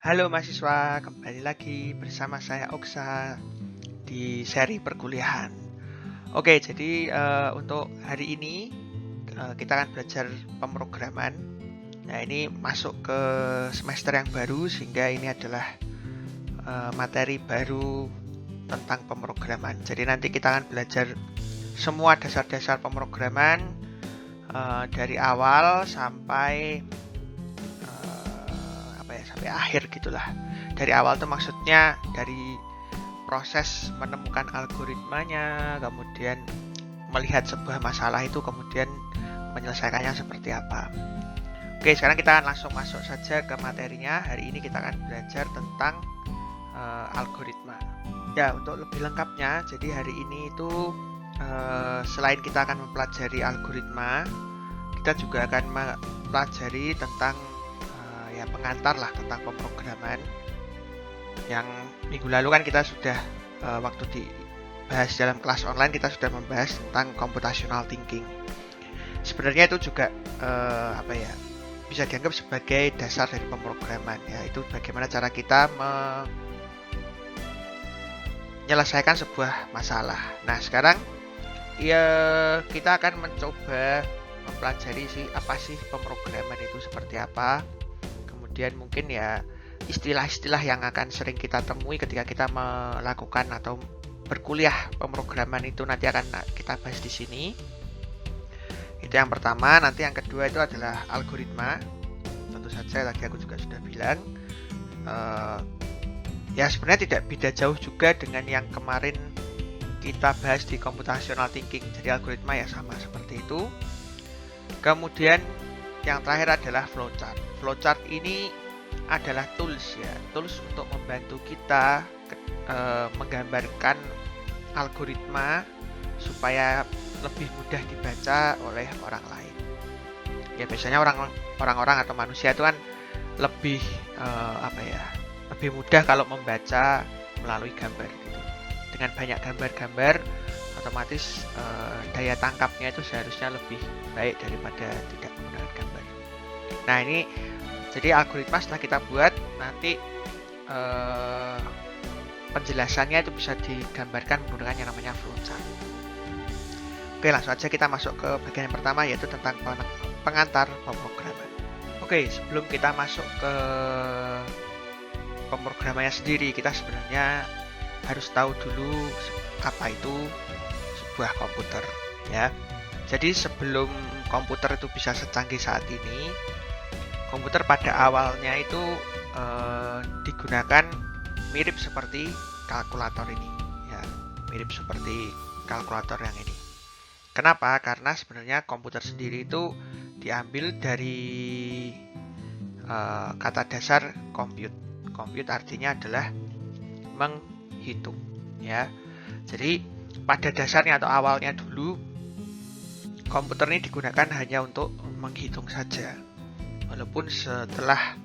Halo mahasiswa, kembali lagi bersama saya Oksa di seri perkuliahan. Oke, jadi untuk hari ini kita akan belajar pemrograman. Nah, ini masuk ke semester yang baru sehingga ini adalah materi baru tentang pemrograman. Jadi nanti kita akan belajar semua dasar-dasar pemrograman dari awal sampai sampai akhir gitulah. Dari awal tuh maksudnya dari proses menemukan algoritmanya, kemudian melihat sebuah masalah itu, kemudian menyelesaikannya seperti apa. Oke, sekarang kita akan langsung masuk saja ke materinya. Hari ini kita akan belajar tentang algoritma. Ya, untuk lebih lengkapnya, jadi hari ini itu selain kita akan mempelajari algoritma, kita juga akan mempelajari tentang pengantar lah tentang pemrograman. Yang minggu lalu kan kita sudah waktu dibahas dalam kelas online, kita sudah membahas tentang computational thinking. Sebenarnya itu juga bisa dianggap sebagai dasar dari pemrograman, yaitu bagaimana cara kita menyelesaikan sebuah masalah. Nah, sekarang kita akan mencoba mempelajari apa sih pemrograman itu seperti apa. Kemudian mungkin istilah-istilah yang akan sering kita temui ketika kita melakukan atau berkuliah pemrograman itu nanti akan kita bahas di sini. Itu yang pertama. Nanti yang kedua itu adalah algoritma. Tentu saja tadi aku juga sudah bilang sebenarnya tidak beda jauh juga dengan yang kemarin kita bahas di computational thinking. Jadi algoritma sama seperti itu. Kemudian yang terakhir adalah flowchart. Flowchart ini adalah tools untuk membantu kita menggambarkan algoritma supaya lebih mudah dibaca oleh orang lain. Ya, biasanya orang-orang atau manusia itu kan lebih lebih mudah kalau membaca melalui gambar gitu. Dengan banyak gambar-gambar, otomatis daya tangkapnya itu seharusnya lebih baik daripada tidak menggunakan gambar. Nah, ini jadi algoritma setelah kita buat, nanti penjelasannya itu bisa digambarkan menggunakan yang namanya flowchart. Oke, langsung aja kita masuk ke bagian yang pertama, yaitu tentang pengantar pemrograman. Oke, sebelum kita masuk ke pemrogramannya sendiri, kita sebenarnya harus tahu dulu apa itu sebuah komputer, ya. Jadi sebelum komputer itu bisa secanggih saat ini, komputer pada awalnya itu digunakan mirip seperti kalkulator ini, mirip seperti kalkulator yang ini. Kenapa? Karena sebenarnya komputer sendiri itu diambil dari kata dasar compute. Compute artinya adalah menghitung, ya. Jadi pada dasarnya atau awalnya dulu komputer ini digunakan hanya untuk menghitung saja. Walaupun setelah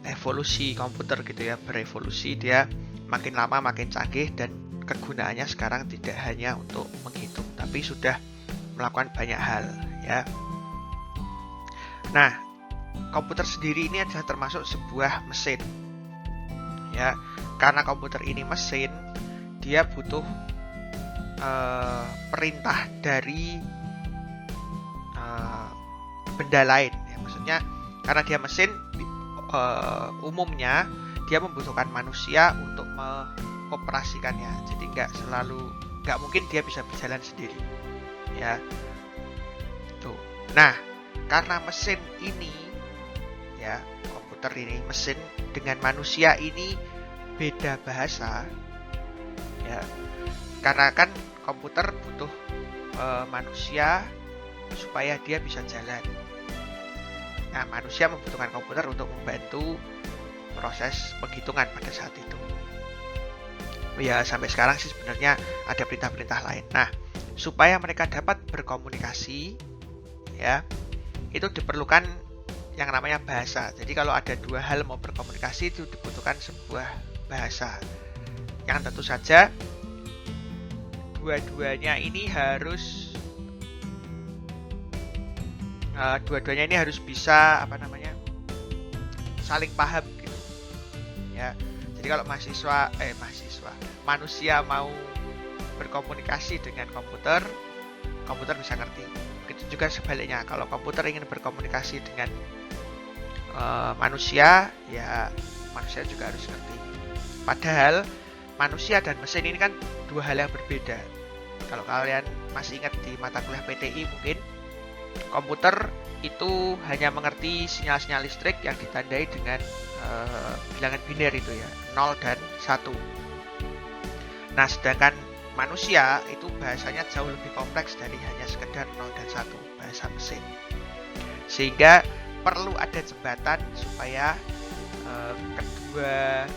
evolusi komputer berevolusi, dia makin lama makin canggih dan kegunaannya sekarang tidak hanya untuk menghitung, tapi sudah melakukan banyak hal, ya. Nah, komputer sendiri ini adalah termasuk sebuah mesin, ya. Karena komputer ini mesin, dia butuh perintah dari benda lain, ya. Maksudnya karena dia mesin, umumnya dia membutuhkan manusia untuk mengoperasikannya. Jadi nggak mungkin dia bisa berjalan sendiri, ya. Tuh. Nah, karena mesin ini, ya, komputer ini mesin dengan manusia ini beda bahasa, ya. Karena kan komputer butuh manusia supaya dia bisa jalan. Nah, manusia membutuhkan komputer untuk membantu proses penghitungan pada saat itu. Ya, sampai sekarang sih sebenarnya ada perintah-perintah lain. Nah, supaya mereka dapat berkomunikasi, ya, itu diperlukan yang namanya bahasa. Jadi kalau ada dua hal mau berkomunikasi, itu dibutuhkan sebuah bahasa. Yang tentu saja dua-duanya ini harus bisa saling paham gitu. Ya. Jadi kalau manusia mau berkomunikasi dengan komputer, komputer bisa ngerti. Begitu juga sebaliknya, kalau komputer ingin berkomunikasi dengan manusia, ya manusia juga harus ngerti. Padahal manusia dan mesin ini kan dua hal yang berbeda. Kalau kalian masih ingat di mata kuliah PTI mungkin, komputer itu hanya mengerti sinyal-sinyal listrik yang ditandai dengan bilangan biner itu ya, 0 dan 1. Nah, sedangkan manusia itu bahasanya jauh lebih kompleks dari hanya sekedar 0 dan 1, bahasa mesin. Sehingga perlu ada jembatan supaya kedua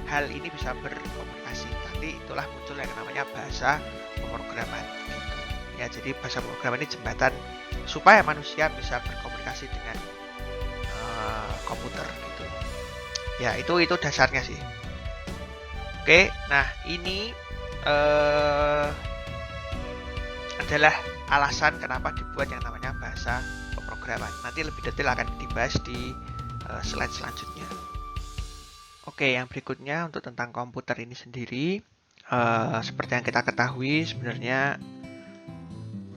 hal ini bisa berkomunikasi. Nanti itulah muncul yang namanya bahasa pemrograman gitu. Ya, jadi bahasa pemrograman ini jembatan supaya manusia bisa berkomunikasi dengan komputer gitu. Ya, itu dasarnya sih. Oke, nah ini adalah alasan kenapa dibuat yang namanya bahasa pemrograman. Nanti lebih detail akan dibahas di slide selanjutnya. Oke, yang berikutnya untuk tentang komputer ini sendiri, seperti yang kita ketahui sebenarnya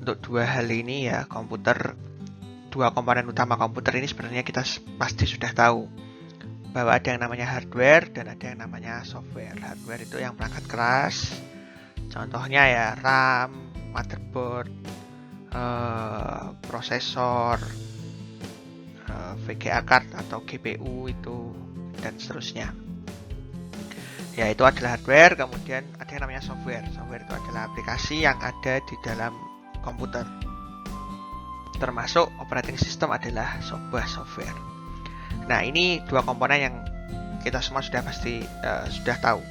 untuk dua hal ini ya, komputer, dua komponen utama komputer ini sebenarnya kita pasti sudah tahu bahwa ada yang namanya hardware dan ada yang namanya software. Hardware itu yang perangkat keras, contohnya ya RAM, motherboard, prosesor, VGA card atau GPU itu, dan seterusnya. Ya, itu adalah hardware. Kemudian ada yang namanya software. Software itu adalah aplikasi yang ada di dalam komputer. Termasuk operating system adalah sebuah software. Nah, ini dua komponen yang kita semua sudah pasti sudah tahu.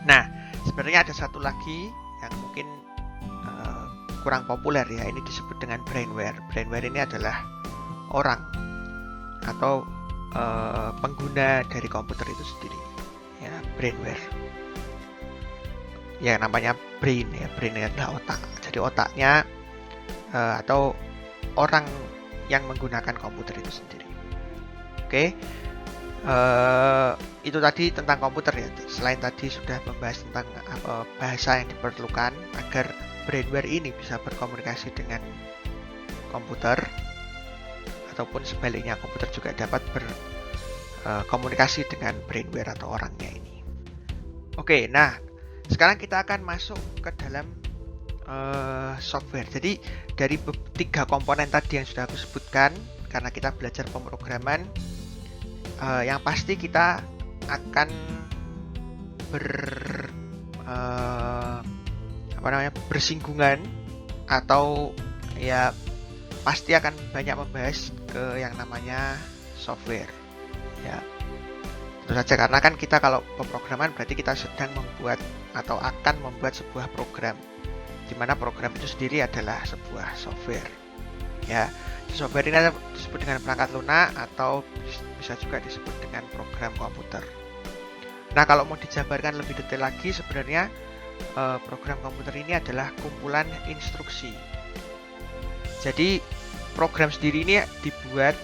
Nah, sebenarnya ada satu lagi yang mungkin kurang populer ya. Ini disebut dengan brainware. Brainware ini adalah orang atau pengguna dari komputer itu sendiri. Ya, brainware. Ya, namanya brain ya. Brain adalah otak. Jadi otaknya atau orang yang menggunakan komputer itu sendiri. Oke, itu tadi tentang komputer ya. Selain tadi sudah membahas tentang bahasa yang diperlukan agar brainware ini bisa berkomunikasi dengan komputer, ataupun sebaliknya komputer juga dapat berkomunikasi dengan brainware atau orangnya ini. Oke, nah sekarang kita akan masuk ke dalam software. Jadi dari tiga komponen tadi yang sudah aku sebutkan, karena kita belajar pemrograman, yang pasti kita akan bersinggungan atau ya pasti akan banyak membahas ke yang namanya software. Ya, tentu saja karena kan kita kalau pemrograman berarti kita sedang membuat atau akan membuat sebuah program, di mana program itu sendiri adalah sebuah software. Ya, software ini disebut dengan perangkat lunak atau bisa juga disebut dengan program komputer. Nah, kalau mau dijabarkan lebih detail lagi, sebenarnya program komputer ini adalah kumpulan instruksi. Jadi program sendiri ini dibuat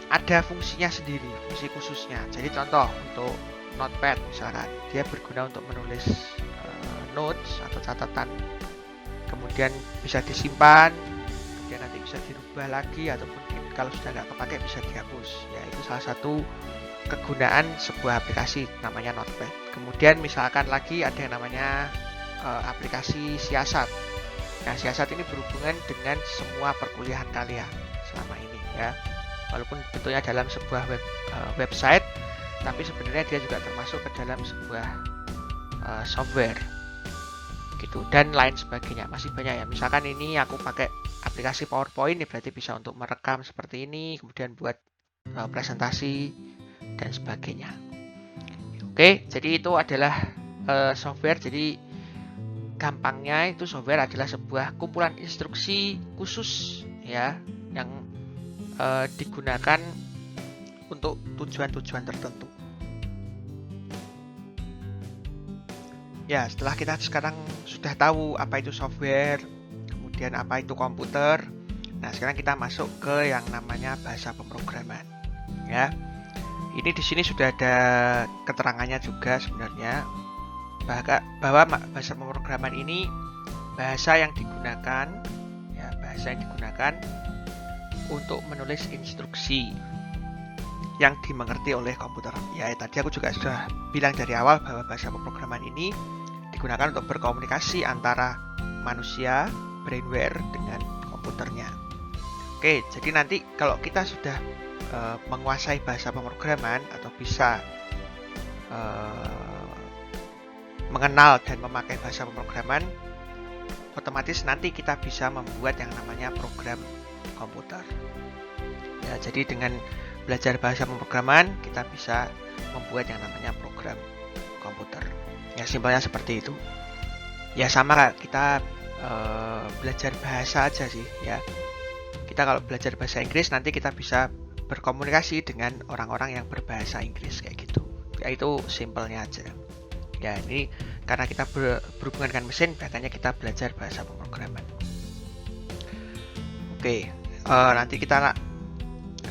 ada fungsinya sendiri, fungsi khususnya. Jadi contoh untuk notepad misalkan, dia berguna untuk menulis notes atau catatan, kemudian bisa disimpan, kemudian nanti bisa dirubah lagi, ataupun kalau sudah nggak kepakai bisa dihapus. Ya, itu salah satu kegunaan sebuah aplikasi namanya notepad. Kemudian misalkan lagi ada yang namanya aplikasi siasat. Nah, siasat ini berhubungan dengan semua perkuliahan kalian selama ini ya. Walaupun bentuknya dalam sebuah website, tapi sebenarnya dia juga termasuk ke dalam sebuah software gitu, dan lain sebagainya. Masih banyak ya. Misalkan ini aku pakai aplikasi PowerPoint, ya berarti bisa untuk merekam seperti ini, kemudian buat presentasi dan sebagainya. Oke, jadi itu adalah software. Jadi gampangnya itu software adalah sebuah kumpulan instruksi khusus ya, yang digunakan untuk tujuan-tujuan tertentu. Ya, setelah kita sekarang sudah tahu apa itu software, kemudian apa itu komputer, Nah, sekarang kita masuk ke yang namanya bahasa pemrograman. Ya, ini di sini sudah ada keterangannya juga sebenarnya bahwa bahasa pemrograman ini bahasa yang digunakan untuk menulis instruksi yang dimengerti oleh komputer. Ya, tadi aku juga sudah bilang dari awal bahwa bahasa pemrograman ini digunakan untuk berkomunikasi antara manusia, brainware, dengan komputernya. Oke, jadi nanti kalau kita sudah menguasai bahasa pemrograman atau bisa mengenal dan memakai bahasa pemrograman, otomatis nanti kita bisa membuat yang namanya program komputer. Ya, jadi dengan belajar bahasa pemrograman, kita bisa membuat yang namanya program komputer. Ya, simpelnya seperti itu. Ya, sama kayak kita belajar bahasa aja sih, ya. Kita kalau belajar bahasa Inggris, nanti kita bisa berkomunikasi dengan orang-orang yang berbahasa Inggris kayak gitu. Ya, itu simpelnya aja. Ya, ini karena kita berhubungan dengan mesin, makanya kita belajar bahasa pemrograman. Oke, nanti kita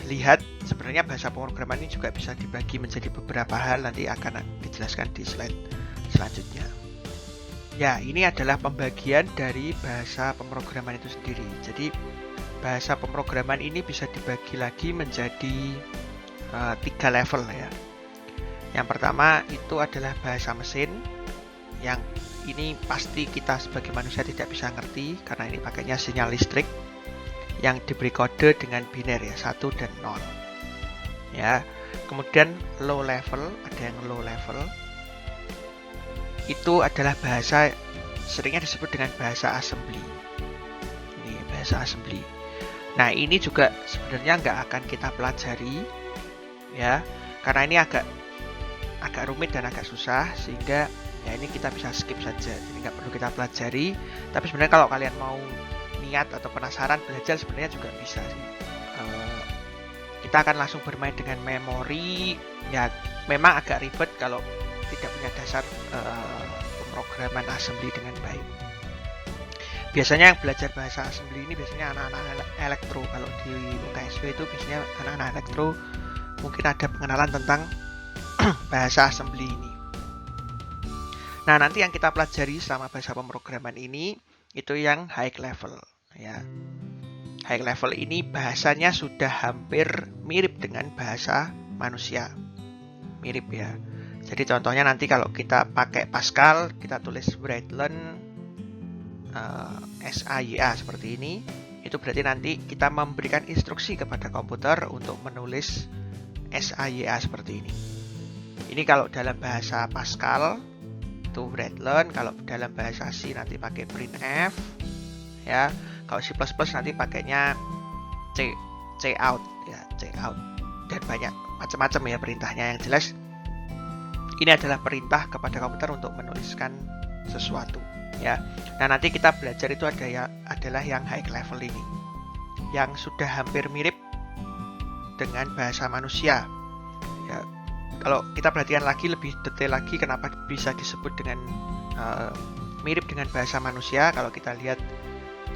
lihat sebenarnya bahasa pemrograman ini juga bisa dibagi menjadi beberapa hal, nanti akan dijelaskan di slide selanjutnya. Ya, ini adalah pembagian dari bahasa pemrograman itu sendiri. Jadi bahasa pemrograman ini bisa dibagi lagi menjadi 3 level ya. Yang pertama itu adalah bahasa mesin, yang ini pasti kita sebagai manusia tidak bisa ngerti karena ini pakainya sinyal listrik yang diberi kode dengan biner ya, 1 dan 0. Ya. Kemudian low level, ada yang low level. Itu adalah bahasa seringnya disebut dengan bahasa assembly. Ini bahasa assembly. Nah, ini juga sebenarnya nggak akan kita pelajari ya, karena ini agak rumit dan agak susah, sehingga ya ini kita bisa skip saja, jadi nggak perlu kita pelajari. Tapi sebenarnya kalau kalian mau niat atau penasaran belajar, sebenarnya juga bisa sih. Kita akan langsung bermain dengan memori, ya memang agak ribet kalau tidak punya dasar pemrograman assembly dengan baik. Biasanya yang belajar bahasa assembly ini biasanya anak-anak elektro. Kalau di UKSW itu biasanya anak-anak elektro mungkin ada pengenalan tentang bahasa assembly ini. Nah, nanti yang kita pelajari selama bahasa pemrograman ini itu yang high level ya. High level ini bahasanya sudah hampir mirip dengan bahasa manusia. Mirip ya. Jadi contohnya nanti kalau kita pakai Pascal, kita tulis Breitland SAYA seperti ini, itu berarti nanti kita memberikan instruksi kepada komputer untuk menulis SAYA seperti ini. Ini kalau dalam bahasa Pascal itu Breitland, kalau dalam bahasa C nanti pakai printf ya. Kalau C++ nanti pakainya cout ya, cout, dan banyak macam-macam ya perintahnya. Yang jelas ini adalah perintah kepada komputer untuk menuliskan sesuatu ya. Nah, nanti kita belajar itu adalah yang high level ini, yang sudah hampir mirip dengan bahasa manusia ya. Kalau kita perhatikan lagi lebih detail lagi kenapa bisa disebut dengan mirip dengan bahasa manusia, kalau kita lihat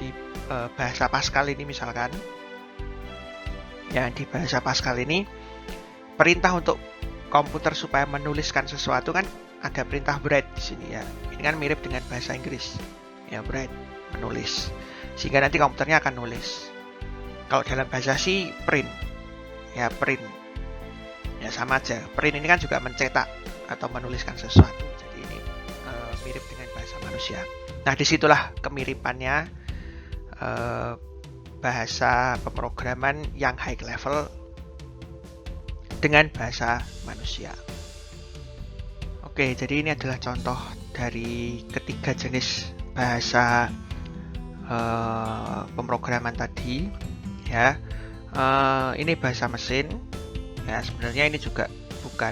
di bahasa Pascal ini misalkan ya, di bahasa Pascal ini perintah untuk komputer supaya menuliskan sesuatu kan ada perintah write di sini ya. Ini kan mirip dengan bahasa Inggris ya, write, menulis, sehingga nanti komputernya akan nulis. Kalau dalam bahasa C print ya, print ya, sama aja. Print ini kan juga mencetak atau menuliskan sesuatu. Jadi ini mirip dengan bahasa manusia. Nah, disitulah kemiripannya bahasa pemrograman yang high level dengan bahasa manusia. Oke, jadi ini adalah contoh dari ketiga jenis bahasa pemrograman tadi ya. Ini bahasa mesin ya, sebenarnya ini juga bukan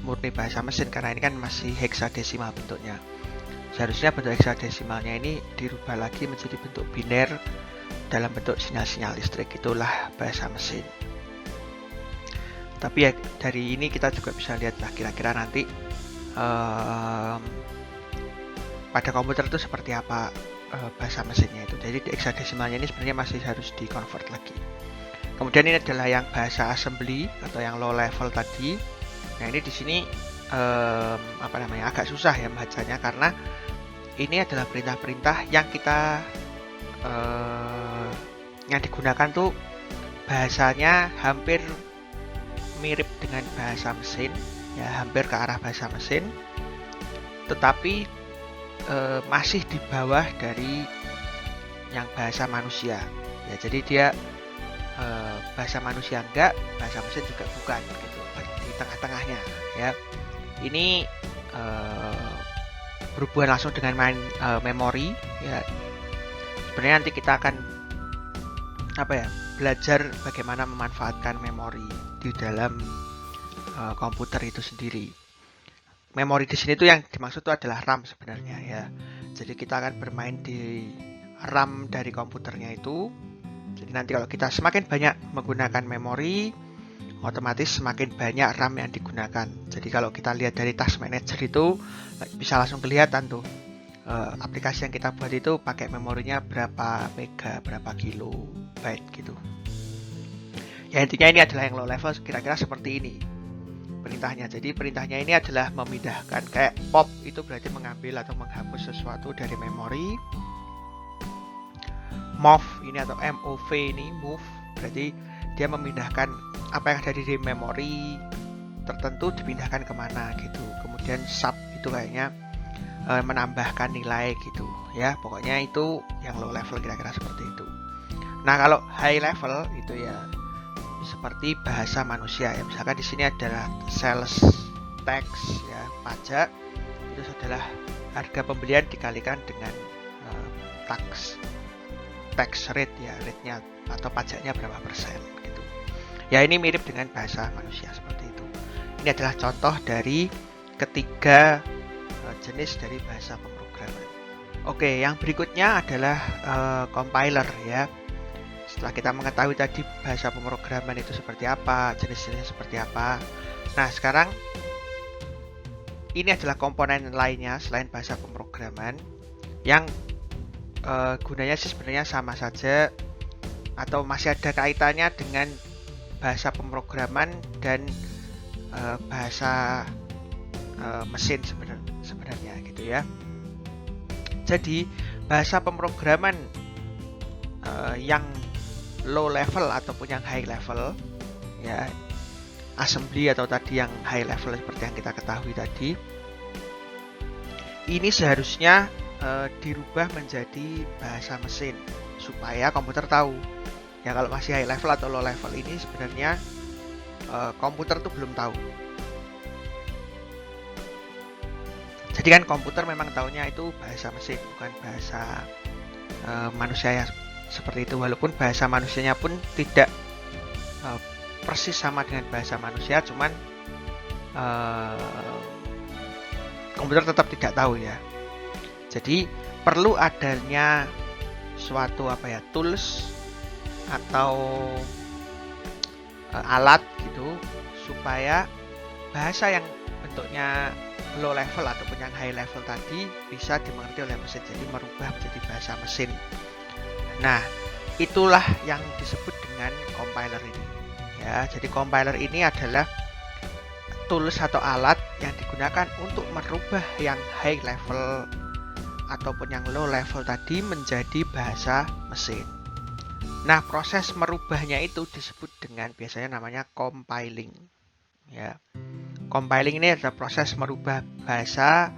murni bahasa mesin karena ini kan masih heksadesimal bentuknya. Seharusnya bentuk heksadesimalnya ini dirubah lagi menjadi bentuk biner dalam bentuk sinyal-sinyal listrik, itulah bahasa mesin. Tapi ya dari ini kita juga bisa lihat lah kira-kira nanti pada komputer itu seperti apa bahasa mesinnya itu. Jadi di hexadesimalnya ini sebenarnya masih harus di convert lagi. Kemudian ini adalah yang bahasa assembly atau yang low level tadi. Nah ini di sini agak susah ya membacanya karena ini adalah perintah-perintah yang kita yang digunakan tuh bahasanya hampir mirip dengan bahasa mesin, ya hampir ke arah bahasa mesin, tetapi masih di bawah dari yang bahasa manusia. Ya jadi dia bahasa manusia enggak, bahasa mesin juga bukan, gitu, di tengah-tengahnya. Ya ini berhubungan langsung dengan memori. Ya sebenarnya nanti kita akan belajar bagaimana memanfaatkan memori di dalam komputer itu sendiri. Memori di sini tuh yang dimaksud itu adalah RAM sebenarnya ya. Jadi kita akan bermain di RAM dari komputernya itu. Jadi nanti kalau kita semakin banyak menggunakan memori, otomatis semakin banyak RAM yang digunakan. Jadi kalau kita lihat dari task manager itu bisa langsung kelihatan tuh aplikasi yang kita buat itu pakai memorinya berapa mega, berapa kilobyte gitu. Ya intinya ini adalah yang low level, kira-kira seperti ini perintahnya. Jadi perintahnya ini adalah memindahkan, kayak pop itu berarti mengambil atau menghapus sesuatu dari memori. Move ini atau move ini, move berarti dia memindahkan apa yang ada di memori tertentu dipindahkan kemana gitu. Kemudian sub itu kayaknya menambahkan nilai gitu ya. Pokoknya itu yang low level kira-kira seperti itu. Nah kalau high level itu ya seperti bahasa manusia ya. Misalkan di sini adalah sales tax ya, pajak itu adalah harga pembelian dikalikan dengan tax rate ya, rate-nya atau pajaknya berapa persen gitu. Ya ini mirip dengan bahasa manusia seperti itu. Ini adalah contoh dari ketiga jenis dari bahasa pemrograman. Oke, yang berikutnya adalah compiler ya. Setelah kita mengetahui tadi bahasa pemrograman itu seperti apa, jenis-jenisnya seperti apa. Nah, sekarang ini adalah komponen lainnya selain bahasa pemrograman yang gunanya sih sebenarnya sama saja atau masih ada kaitannya dengan bahasa pemrograman dan bahasa mesin sebenarnya gitu ya. Jadi bahasa pemrograman yang low level ataupun yang high level ya, assembly atau tadi yang high level seperti yang kita ketahui tadi, ini seharusnya dirubah menjadi bahasa mesin supaya komputer tahu ya kalau masih high level atau low level ini sebenarnya komputer tuh belum tahu. Jadi kan komputer memang taunya itu bahasa mesin, bukan bahasa manusia ya, seperti itu. Walaupun bahasa manusianya pun tidak persis sama dengan bahasa manusia, cuman komputer tetap tidak tahu ya. Jadi perlu adanya suatu tools atau alat gitu supaya bahasa yang bentuknya low level ataupun yang high level tadi bisa dimengerti oleh mesin, jadi merubah menjadi bahasa mesin. Nah, itulah yang disebut dengan compiler ini. Ya, jadi compiler ini adalah tools atau alat yang digunakan untuk merubah yang high level ataupun yang low level tadi menjadi bahasa mesin. Nah, proses merubahnya itu disebut dengan biasanya namanya compiling. Ya. Compiling ini adalah proses merubah bahasa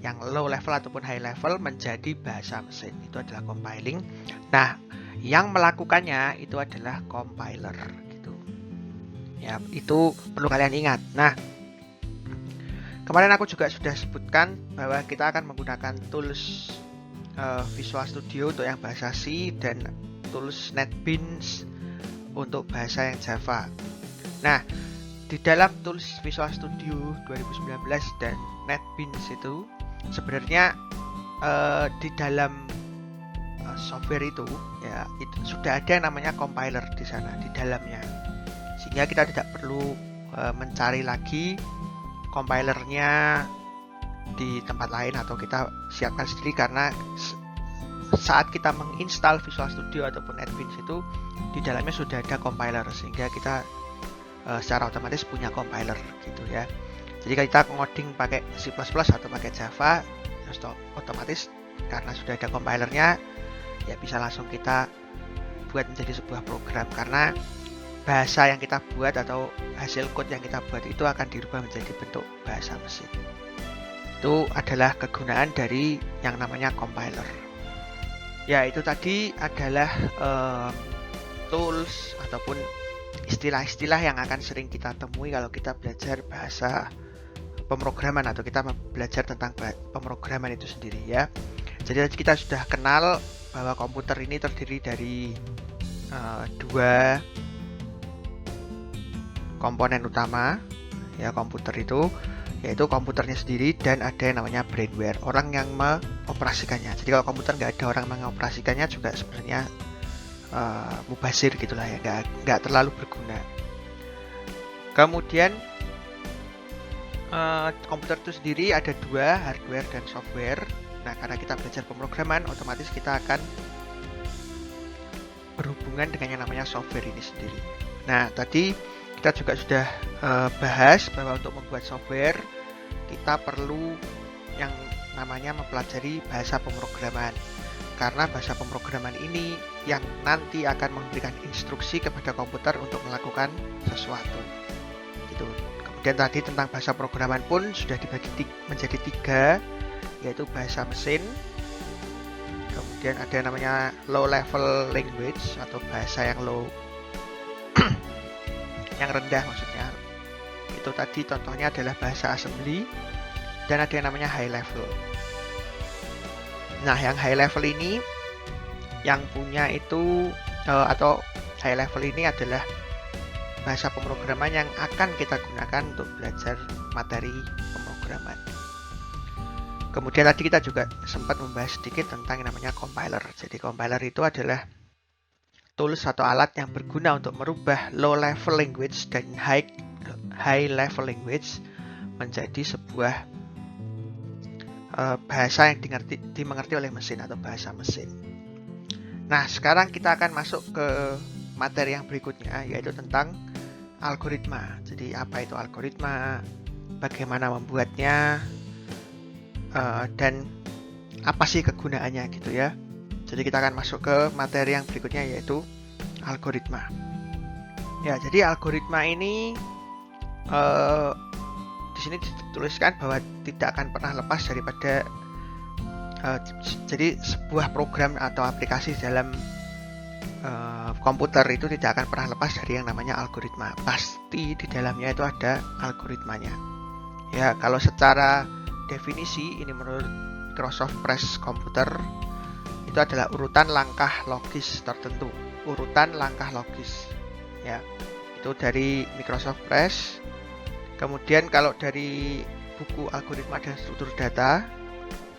yang low level ataupun high level menjadi bahasa mesin. Itu adalah compiling. Nah, yang melakukannya itu adalah compiler gitu. Ya, itu perlu kalian ingat. Nah, kemarin aku juga sudah sebutkan bahwa kita akan menggunakan tools Visual Studio untuk yang bahasa C dan tools NetBeans untuk bahasa yang Java. Nah, di dalam tools Visual Studio 2019 dan NetBeans itu sebenarnya di dalam software itu ya itu sudah ada yang namanya compiler di sana di dalamnya, sehingga kita tidak perlu mencari lagi compilernya di tempat lain atau kita siapkan sendiri, karena saat kita menginstal Visual Studio ataupun NetBeans itu di dalamnya sudah ada compiler, sehingga kita secara otomatis punya compiler gitu ya. Jadi kalau kita ngoding pakai C++ atau pakai Java, otomatis karena sudah ada compilernya ya bisa langsung kita buat menjadi sebuah program, karena bahasa yang kita buat atau hasil code yang kita buat itu akan dirubah menjadi bentuk bahasa mesin. Itu adalah kegunaan dari yang namanya compiler. Ya, itu tadi adalah tools ataupun istilah-istilah yang akan sering kita temui kalau kita belajar bahasa pemrograman atau kita belajar tentang pemrograman itu sendiri ya. Jadi kita sudah kenal bahwa komputer ini terdiri dari dua komponen utama ya komputer itu, yaitu komputernya sendiri dan ada yang namanya brainware, orang yang mengoperasikannya. Jadi kalau komputer nggak ada orang mengoperasikannya juga sebenarnya mubazir gitulah ya, nggak terlalu berguna. Kemudian komputer itu sendiri ada dua, hardware dan software. Nah, karena kita belajar pemrograman, otomatis kita akan berhubungan dengan yang namanya software ini sendiri. Nah, tadi kita juga sudah bahas bahwa untuk membuat software kita perlu yang namanya mempelajari bahasa pemrograman, karena bahasa pemrograman ini yang nanti akan memberikan instruksi kepada komputer untuk melakukan sesuatu gitu. Kemudian tadi tentang bahasa pemrograman pun sudah dibagi menjadi tiga, yaitu bahasa mesin, kemudian ada yang namanya low level language atau bahasa yang low yang rendah maksudnya, itu tadi contohnya adalah bahasa assembly, dan ada yang namanya high level. Nah, yang high level ini yang punya itu atau high level ini adalah bahasa pemrograman yang akan kita gunakan untuk belajar materi pemrograman. Kemudian tadi kita juga sempat membahas sedikit tentang yang namanya compiler. Jadi compiler itu adalah tools atau alat yang berguna untuk merubah low level language dan high level language menjadi sebuah bahasa yang dimengerti oleh mesin atau bahasa mesin. Nah, sekarang kita akan masuk ke materi yang berikutnya, yaitu tentang algoritma. Jadi apa itu algoritma, bagaimana membuatnya, dan apa sih kegunaannya gitu ya. Jadi kita akan masuk ke materi yang berikutnya, yaitu algoritma. Ya, jadi algoritma ini di sini dituliskan bahwa tidak akan pernah lepas daripada jadi sebuah program atau aplikasi dalam komputer itu tidak akan pernah lepas dari yang namanya algoritma. Pasti di dalamnya itu ada algoritmanya. Ya, kalau secara definisi ini menurut Microsoft Press Computer itu adalah urutan langkah logis tertentu. Urutan langkah logis. Ya, itu dari Microsoft Press. Kemudian kalau dari buku Algoritma dan Struktur Data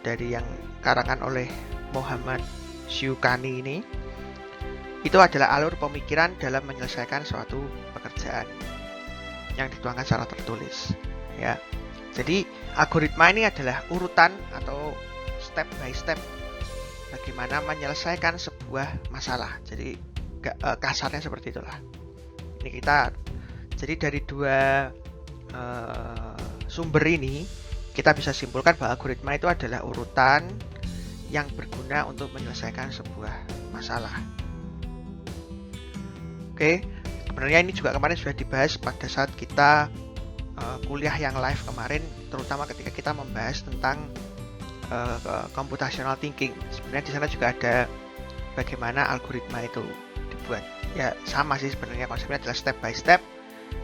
dari yang karangan oleh Muhammad Syukani ini, itu adalah alur pemikiran dalam menyelesaikan suatu pekerjaan yang dituangkan secara tertulis. Ya, jadi algoritma ini adalah urutan atau step by step bagaimana menyelesaikan sebuah masalah. Jadi kasarnya seperti itulah. Ini kita jadi dari dua sumber ini kita bisa simpulkan bahwa algoritma itu adalah urutan yang berguna untuk menyelesaikan sebuah masalah. Oke, sebenarnya ini juga kemarin sudah dibahas pada saat kita kuliah yang live kemarin, terutama ketika kita membahas tentang computational thinking. Sebenarnya di sana juga ada bagaimana algoritma itu dibuat. Ya, sama sih sebenarnya, konsepnya adalah step by step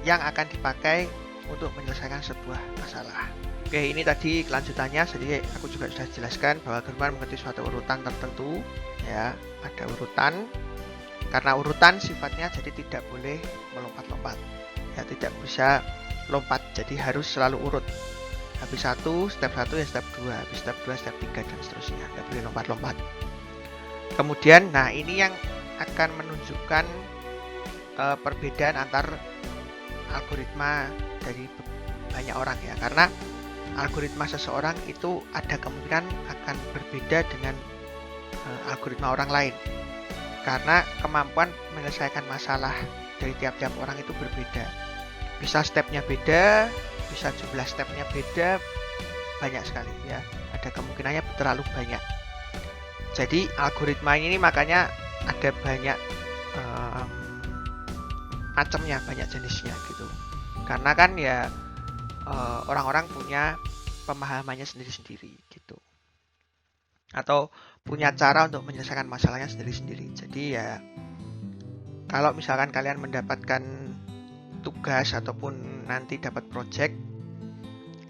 yang akan dipakai untuk menyelesaikan sebuah masalah. Oke, ini tadi kelanjutannya. Jadi aku juga sudah jelaskan bahwa algoritma mengerti suatu urutan tertentu. Ya, ada urutan. Karena urutan sifatnya jadi tidak boleh melompat-lompat. Ya, tidak bisa lompat. Jadi harus selalu urut. Habis satu, step 1 ya step 2, habis step 2, step 3 dan seterusnya. Nggak boleh lompat-lompat. Kemudian, nah ini yang akan menunjukkan perbedaan antar algoritma dari banyak orang ya. Karena algoritma seseorang itu ada kemungkinan akan berbeda dengan algoritma orang lain. Karena kemampuan menyelesaikan masalah dari tiap-tiap orang itu berbeda. Bisa stepnya beda, bisa jumlah stepnya beda, banyak sekali ya. Ada kemungkinannya terlalu banyak. Jadi algoritma ini makanya ada banyak macamnya, banyak jenisnya gitu. Karena kan ya orang-orang punya pemahamannya sendiri-sendiri gitu. Atau punya cara untuk menyelesaikan masalahnya sendiri-sendiri. Jadi ya kalau misalkan kalian mendapatkan tugas ataupun nanti dapat project,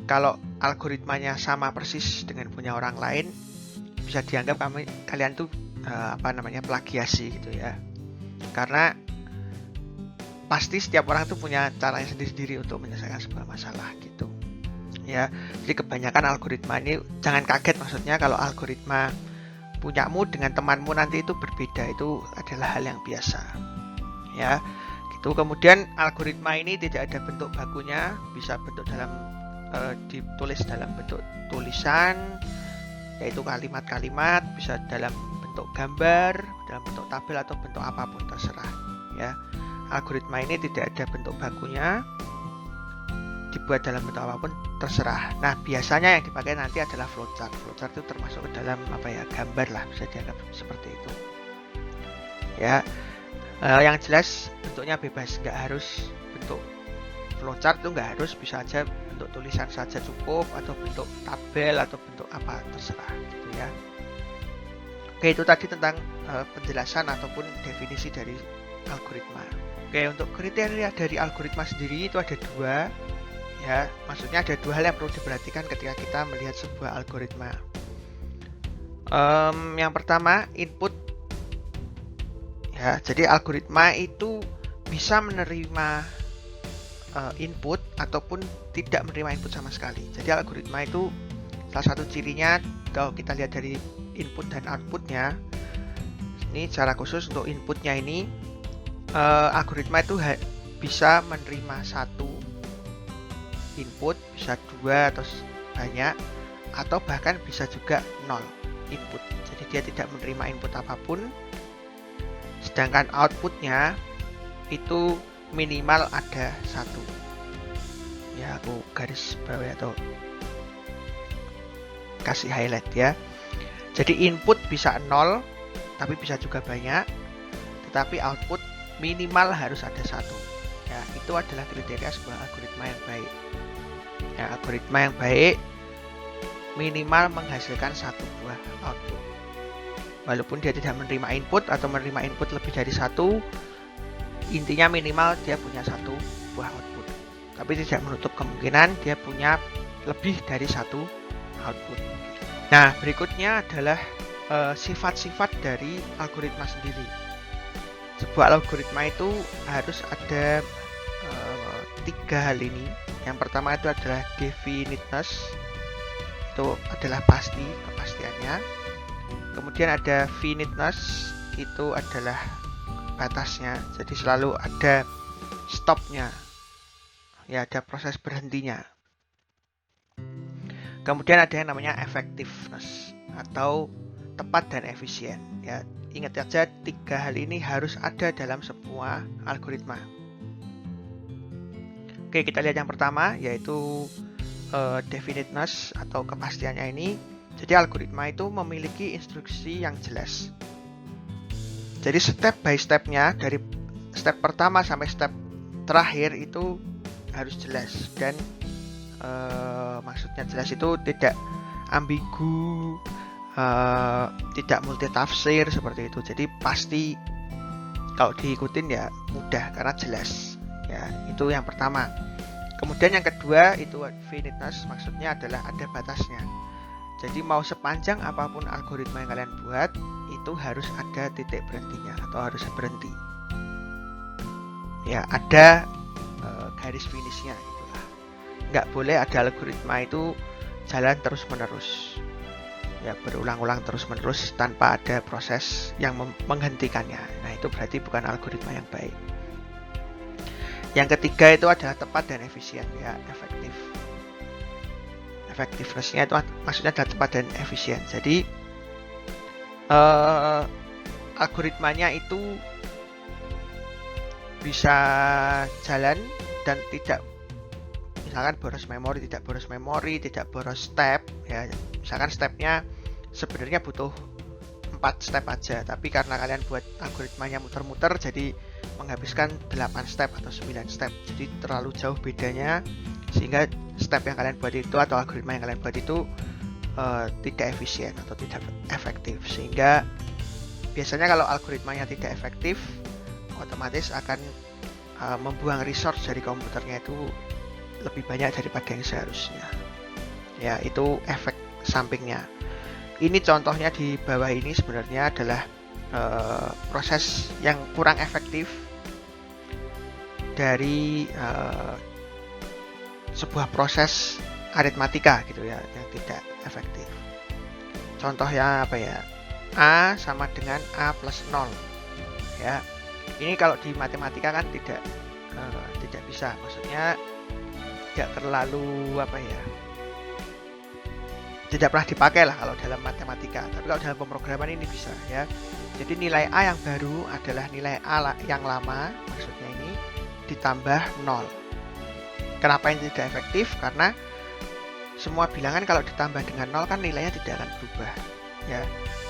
kalau algoritmanya sama persis dengan punya orang lain, bisa dianggap kalian tuh plagiasi gitu ya. Karena pasti setiap orang tuh punya caranya sendiri-sendiri untuk menyelesaikan sebuah masalah gitu. Ya, jadi kebanyakan algoritma ini jangan kaget, maksudnya kalau algoritma punyamu dengan temanmu nanti itu berbeda, itu adalah hal yang biasa. Ya, gitu. Kemudian algoritma ini tidak ada bentuk bakunya, bisa bentuk dalam ditulis dalam bentuk tulisan, yaitu kalimat-kalimat, bisa dalam bentuk gambar, dalam bentuk tabel atau bentuk apapun terserah. Ya, algoritma ini tidak ada bentuk bakunya, dibuat dalam bentuk apapun terserah. Nah, biasanya yang dipakai nanti adalah flowchart. Flowchart itu termasuk ke dalam gambar lah, bisa dianggap seperti itu. Ya, yang jelas bentuknya bebas, nggak harus bentuk flowchart, itu nggak harus, bisa aja bentuk tulisan saja cukup, atau bentuk tabel atau bentuk apa terserah gitu ya. Oke, itu tadi tentang penjelasan ataupun definisi dari algoritma. Oke, untuk kriteria dari algoritma sendiri itu ada dua. Ya, maksudnya ada dua hal yang perlu diperhatikan ketika kita melihat sebuah algoritma. Yang pertama, input. Ya, jadi algoritma itu bisa menerima input ataupun tidak menerima input sama sekali. Jadi algoritma itu salah satu cirinya, kalau kita lihat dari input dan outputnya, ini secara khusus untuk inputnya ini, algoritma itu bisa menerima satu input, bisa dua atau banyak, atau bahkan bisa juga 0 input. Jadi dia tidak menerima input apapun. Sedangkan outputnya itu minimal ada satu. Ya, aku garis bawah atau kasih highlight ya. Jadi input bisa 0, tapi bisa juga banyak, tetapi output minimal harus ada satu. Ya, itu adalah kriteria sebuah algoritma yang baik. Ya, algoritma yang baik minimal menghasilkan satu buah output. Walaupun dia tidak menerima input atau menerima input lebih dari satu, intinya minimal dia punya satu buah output. Tapi tidak menutup kemungkinan dia punya lebih dari satu output. Nah, berikutnya adalah sifat-sifat dari algoritma sendiri. Sebuah algoritma itu harus ada 3 hal ini. Yang pertama itu adalah definiteness, itu adalah pasti, kepastiannya. Kemudian ada finiteness, itu adalah batasnya, jadi selalu ada stopnya, ya ada proses berhentinya. Kemudian ada yang namanya effectiveness atau tepat dan efisien. Ya, ingat saja 3 hal ini harus ada dalam sebuah algoritma. Oke, kita lihat yang pertama, yaitu definiteness atau kepastiannya ini. Jadi algoritma itu memiliki instruksi yang jelas. Jadi step by stepnya, dari step pertama sampai step terakhir itu harus jelas. Dan maksudnya jelas itu tidak ambigu, tidak multitafsir seperti itu. Jadi pasti kalau diikutin ya mudah karena jelas. Ya, itu yang pertama. Kemudian yang kedua itu finiteness, maksudnya adalah ada batasnya. Jadi mau sepanjang apapun algoritma yang kalian buat, itu harus ada titik berhentinya atau harus berhenti. Ya, ada garis finishnya gitulah. Nggak boleh ada algoritma itu jalan terus-menerus. Ya, berulang-ulang terus-menerus tanpa ada proses yang menghentikannya. Nah, itu berarti bukan algoritma yang baik. Yang ketiga itu adalah tepat dan efisien, ya, efektif. effectiveness-nya itu maksudnya adalah cepat dan efisien. Jadi algoritmanya itu bisa jalan dan tidak, misalkan boros memori, tidak boros step ya. Misalkan stepnya sebenarnya butuh 4 step aja, tapi karena kalian buat algoritmanya muter-muter jadi menghabiskan 8 step atau 9 step. Jadi terlalu jauh bedanya sehingga step yang kalian buat itu atau algoritma yang kalian buat itu tidak efisien atau tidak efektif. Sehingga biasanya kalau algoritmanya tidak efektif, otomatis akan membuang resource dari komputernya itu lebih banyak daripada yang seharusnya. Ya, itu efek sampingnya. Ini contohnya di bawah ini sebenarnya adalah proses yang kurang efektif dari sebuah proses aritmatika gitu ya, yang tidak efektif. Contohnya apa ya? A sama dengan A plus 0 ya. Ini kalau di matematika kan tidak bisa, maksudnya tidak terlalu apa ya, tidak pernah dipakai lah kalau dalam matematika, tapi kalau dalam pemrograman ini bisa ya. Jadi nilai A yang baru adalah nilai A yang lama, maksudnya ini ditambah 0. Kenapa ini tidak efektif? Karena semua bilangan kalau ditambah dengan 0 kan nilainya tidak akan berubah ya.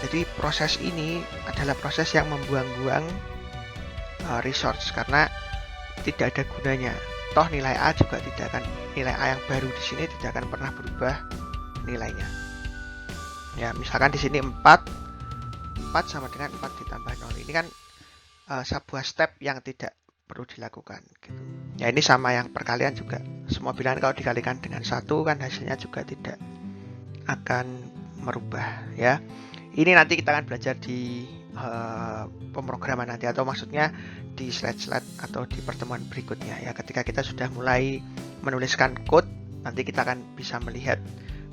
Jadi proses ini adalah proses yang membuang-buang resource karena tidak ada gunanya. Toh nilai A juga tidak akan, nilai A yang baru di sini tidak akan pernah berubah nilainya. Ya, misalkan di sini 4 sama dengan 4 ditambah 0. Ini kan sebuah step yang tidak perlu dilakukan gitu. Ya, ini sama yang perkalian juga. Semua bilangan kalau dikalikan dengan 1 kan hasilnya juga tidak akan merubah ya. Ini nanti kita akan belajar di pemrograman nanti, atau maksudnya di slide-slide atau di pertemuan berikutnya ya. Ketika kita sudah mulai menuliskan code, nanti kita akan bisa melihat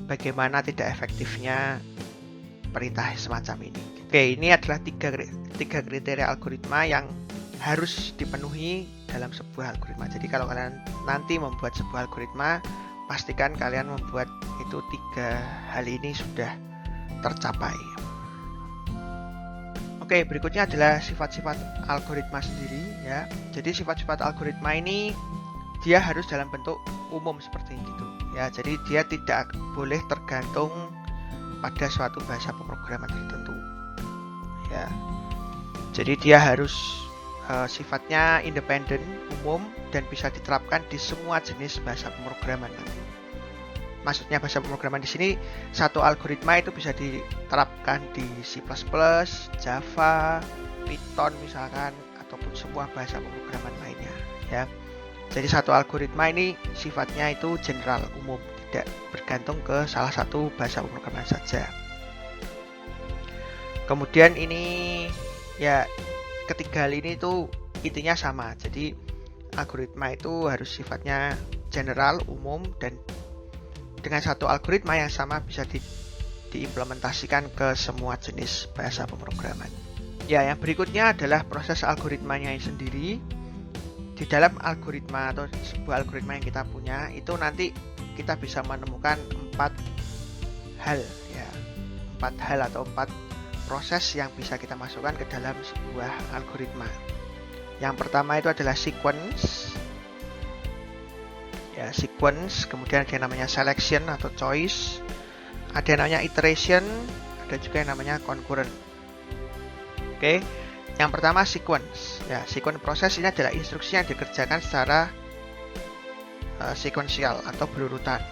bagaimana tidak efektifnya perintah semacam ini. Oke, ini adalah tiga kriteria algoritma yang harus dipenuhi dalam sebuah algoritma. Jadi kalau kalian nanti membuat sebuah algoritma, pastikan kalian membuat itu 3 hal ini sudah tercapai. Oke, berikutnya adalah sifat-sifat algoritma sendiri ya. Jadi sifat-sifat algoritma ini dia harus dalam bentuk umum seperti itu ya. Jadi dia tidak boleh tergantung pada suatu bahasa pemrograman tertentu ya. Jadi dia harus sifatnya independen, umum, dan bisa diterapkan di semua jenis bahasa pemrograman nanti. Maksudnya bahasa pemrograman di sini, satu algoritma itu bisa diterapkan di C++, Java, Python misalkan, ataupun semua bahasa pemrograman lainnya ya. Jadi satu algoritma ini sifatnya itu general, umum, tidak bergantung ke salah satu bahasa pemrograman saja. Kemudian ini ya, ketiga hal ini itu intinya sama. Jadi algoritma itu harus sifatnya general, umum, dan dengan satu algoritma yang sama bisa diimplementasikan ke semua jenis bahasa pemrograman. Ya, yang berikutnya adalah proses algoritmanya sendiri. Di dalam algoritma atau sebuah algoritma yang kita punya itu nanti kita bisa menemukan 4 hal ya. 4 hal atau 4 proses yang bisa kita masukkan ke dalam sebuah algoritma. Yang pertama itu adalah sequence. Ya, sequence, kemudian ada yang namanya selection atau choice, ada yang namanya iteration, ada juga yang namanya concurrent. Oke, yang pertama sequence. Ya, sequence proses ini adalah instruksi yang dikerjakan secara sekuensial atau berurutan.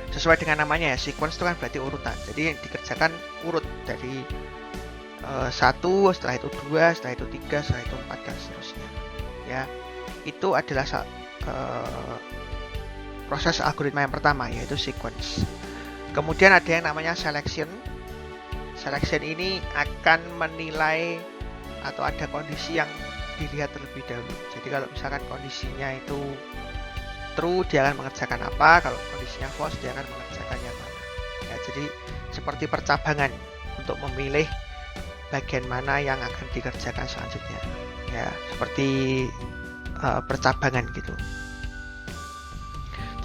Sesuai dengan namanya ya, sequence itu kan berarti urutan. Jadi yang dikerjakan urut dari 1, setelah itu 2, setelah itu 3, setelah itu 4 dan seterusnya. Ya, itu adalah proses algoritma yang pertama, yaitu sequence. Kemudian ada yang namanya selection. Selection ini akan menilai atau ada kondisi yang dilihat terlebih dahulu. Jadi kalau misalkan kondisinya itu true, dia akan mengerjakan apa, kalau kondisinya false, dia akan mengerjakan yang mana. Ya, jadi seperti percabangan untuk memilih bagian mana yang akan dikerjakan selanjutnya. Ya, seperti percabangan gitu.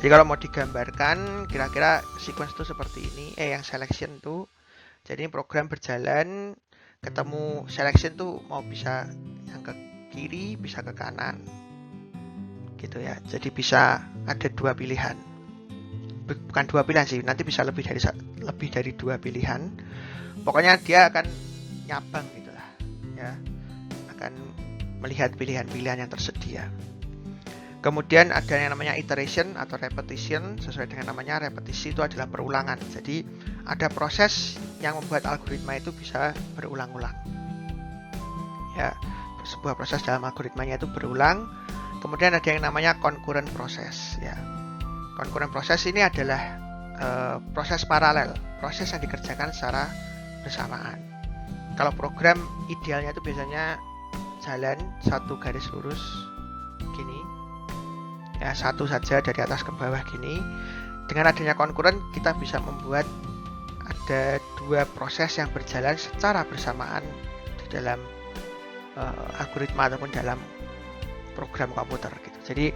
Jadi kalau mau digambarkan kira-kira sequence itu seperti ini, yang selection tuh. Jadi program berjalan, ketemu selection tuh mau bisa yang ke kiri, bisa ke kanan. Gitu ya. Jadi bisa ada dua pilihan. Bukan dua pilihan sih, nanti bisa lebih dari dua pilihan. Pokoknya dia akan nyabang gitulah. Ya. Akan melihat pilihan-pilihan yang tersedia. Kemudian ada yang namanya iteration atau repetition. Sesuai dengan namanya, repetisi itu adalah perulangan. Jadi ada proses yang membuat algoritma itu bisa berulang-ulang. Ya, sebuah proses dalam algoritmanya itu berulang. Kemudian ada yang namanya concurrent process. Ya, concurrent process ini adalah proses paralel, proses yang dikerjakan secara bersamaan. Kalau program idealnya itu biasanya jalan satu garis lurus gini. Ya, satu saja dari atas ke bawah gini. Dengan adanya concurrent kita bisa membuat ada dua proses yang berjalan secara bersamaan di dalam algoritma ataupun dalam program komputer gitu. Jadi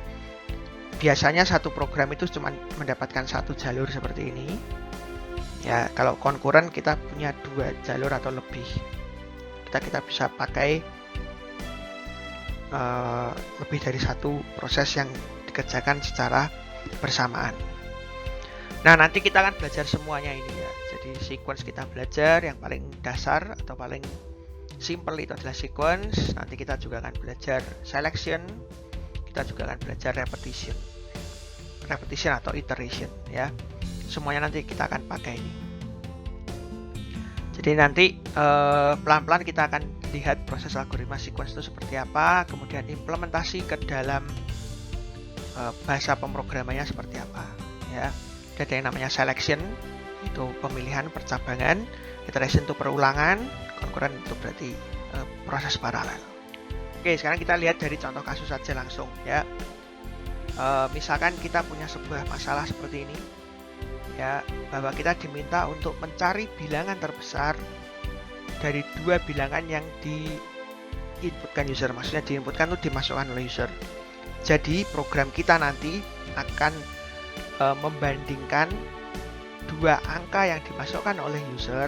biasanya satu program itu cuma mendapatkan satu jalur seperti ini. Ya, kalau concurrent kita punya dua jalur atau lebih. Kita bisa pakai lebih dari satu proses yang dikerjakan secara bersamaan. Nah, nanti kita akan belajar semuanya ini ya. Jadi sequence kita belajar yang paling dasar atau paling simple itu adalah sequence. Nanti kita juga akan belajar selection. Kita juga akan belajar repetition atau iteration ya. Semuanya nanti kita akan pakai ini. Jadi nanti pelan-pelan kita akan lihat proses algoritma sequence itu seperti apa, kemudian implementasi ke dalam bahasa pemrogramannya seperti apa ya. Ada yang namanya selection, itu pemilihan percabangan, iteration itu perulangan, concurrent itu berarti proses paralel. Oke, sekarang kita lihat dari contoh kasus saja langsung ya. Misalkan kita punya sebuah masalah seperti ini ya, bahwa kita diminta untuk mencari bilangan terbesar dari dua bilangan yang diinputkan user. Maksudnya diinputkan itu dimasukkan oleh user. Jadi program kita nanti akan membandingkan dua angka yang dimasukkan oleh user.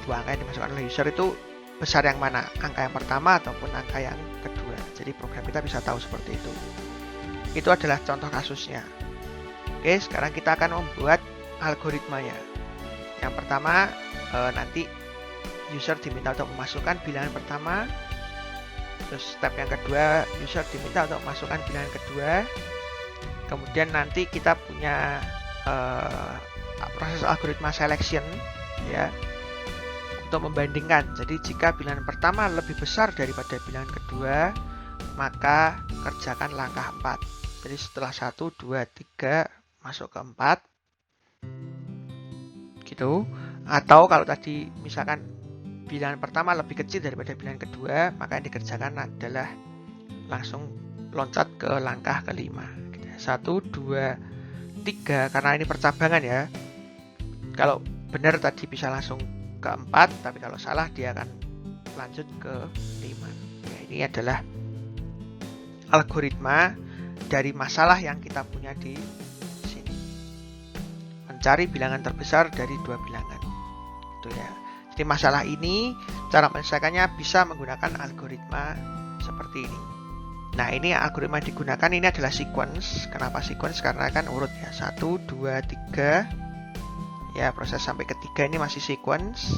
Dua angka yang dimasukkan oleh user itu besar yang mana? Angka yang pertama ataupun angka yang kedua. Jadi program kita bisa tahu seperti itu. Itu adalah contoh kasusnya. Oke, sekarang kita akan membuat algoritmanya. Yang pertama, nanti user diminta untuk memasukkan bilangan pertama. Terus step yang kedua, user diminta untuk memasukkan bilangan kedua. Kemudian nanti kita punya proses algoritma selection ya, untuk membandingkan. Jadi jika bilangan pertama lebih besar daripada bilangan kedua, maka kerjakan langkah 4. Jadi setelah 1, 2, 3 masuk ke 4 gitu. Atau kalau tadi misalkan bilangan pertama lebih kecil daripada bilangan kedua, maka yang dikerjakan adalah langsung loncat ke langkah kelima. 1, 2, 3, karena ini percabangan ya. Kalau benar tadi bisa langsung ke 4, tapi kalau salah dia akan lanjut ke 5. Ya, ini adalah algoritma dari masalah yang kita punya di sini. Mencari bilangan terbesar dari dua bilangan. Itu ya. Jadi masalah ini cara menyelesaikannya bisa menggunakan algoritma seperti ini. Nah, ini algoritma yang digunakan ini adalah sequence. Kenapa sequence? Karena kan urut ya. 1, 2, 3. Ya, proses sampai ketiga ini masih sequence.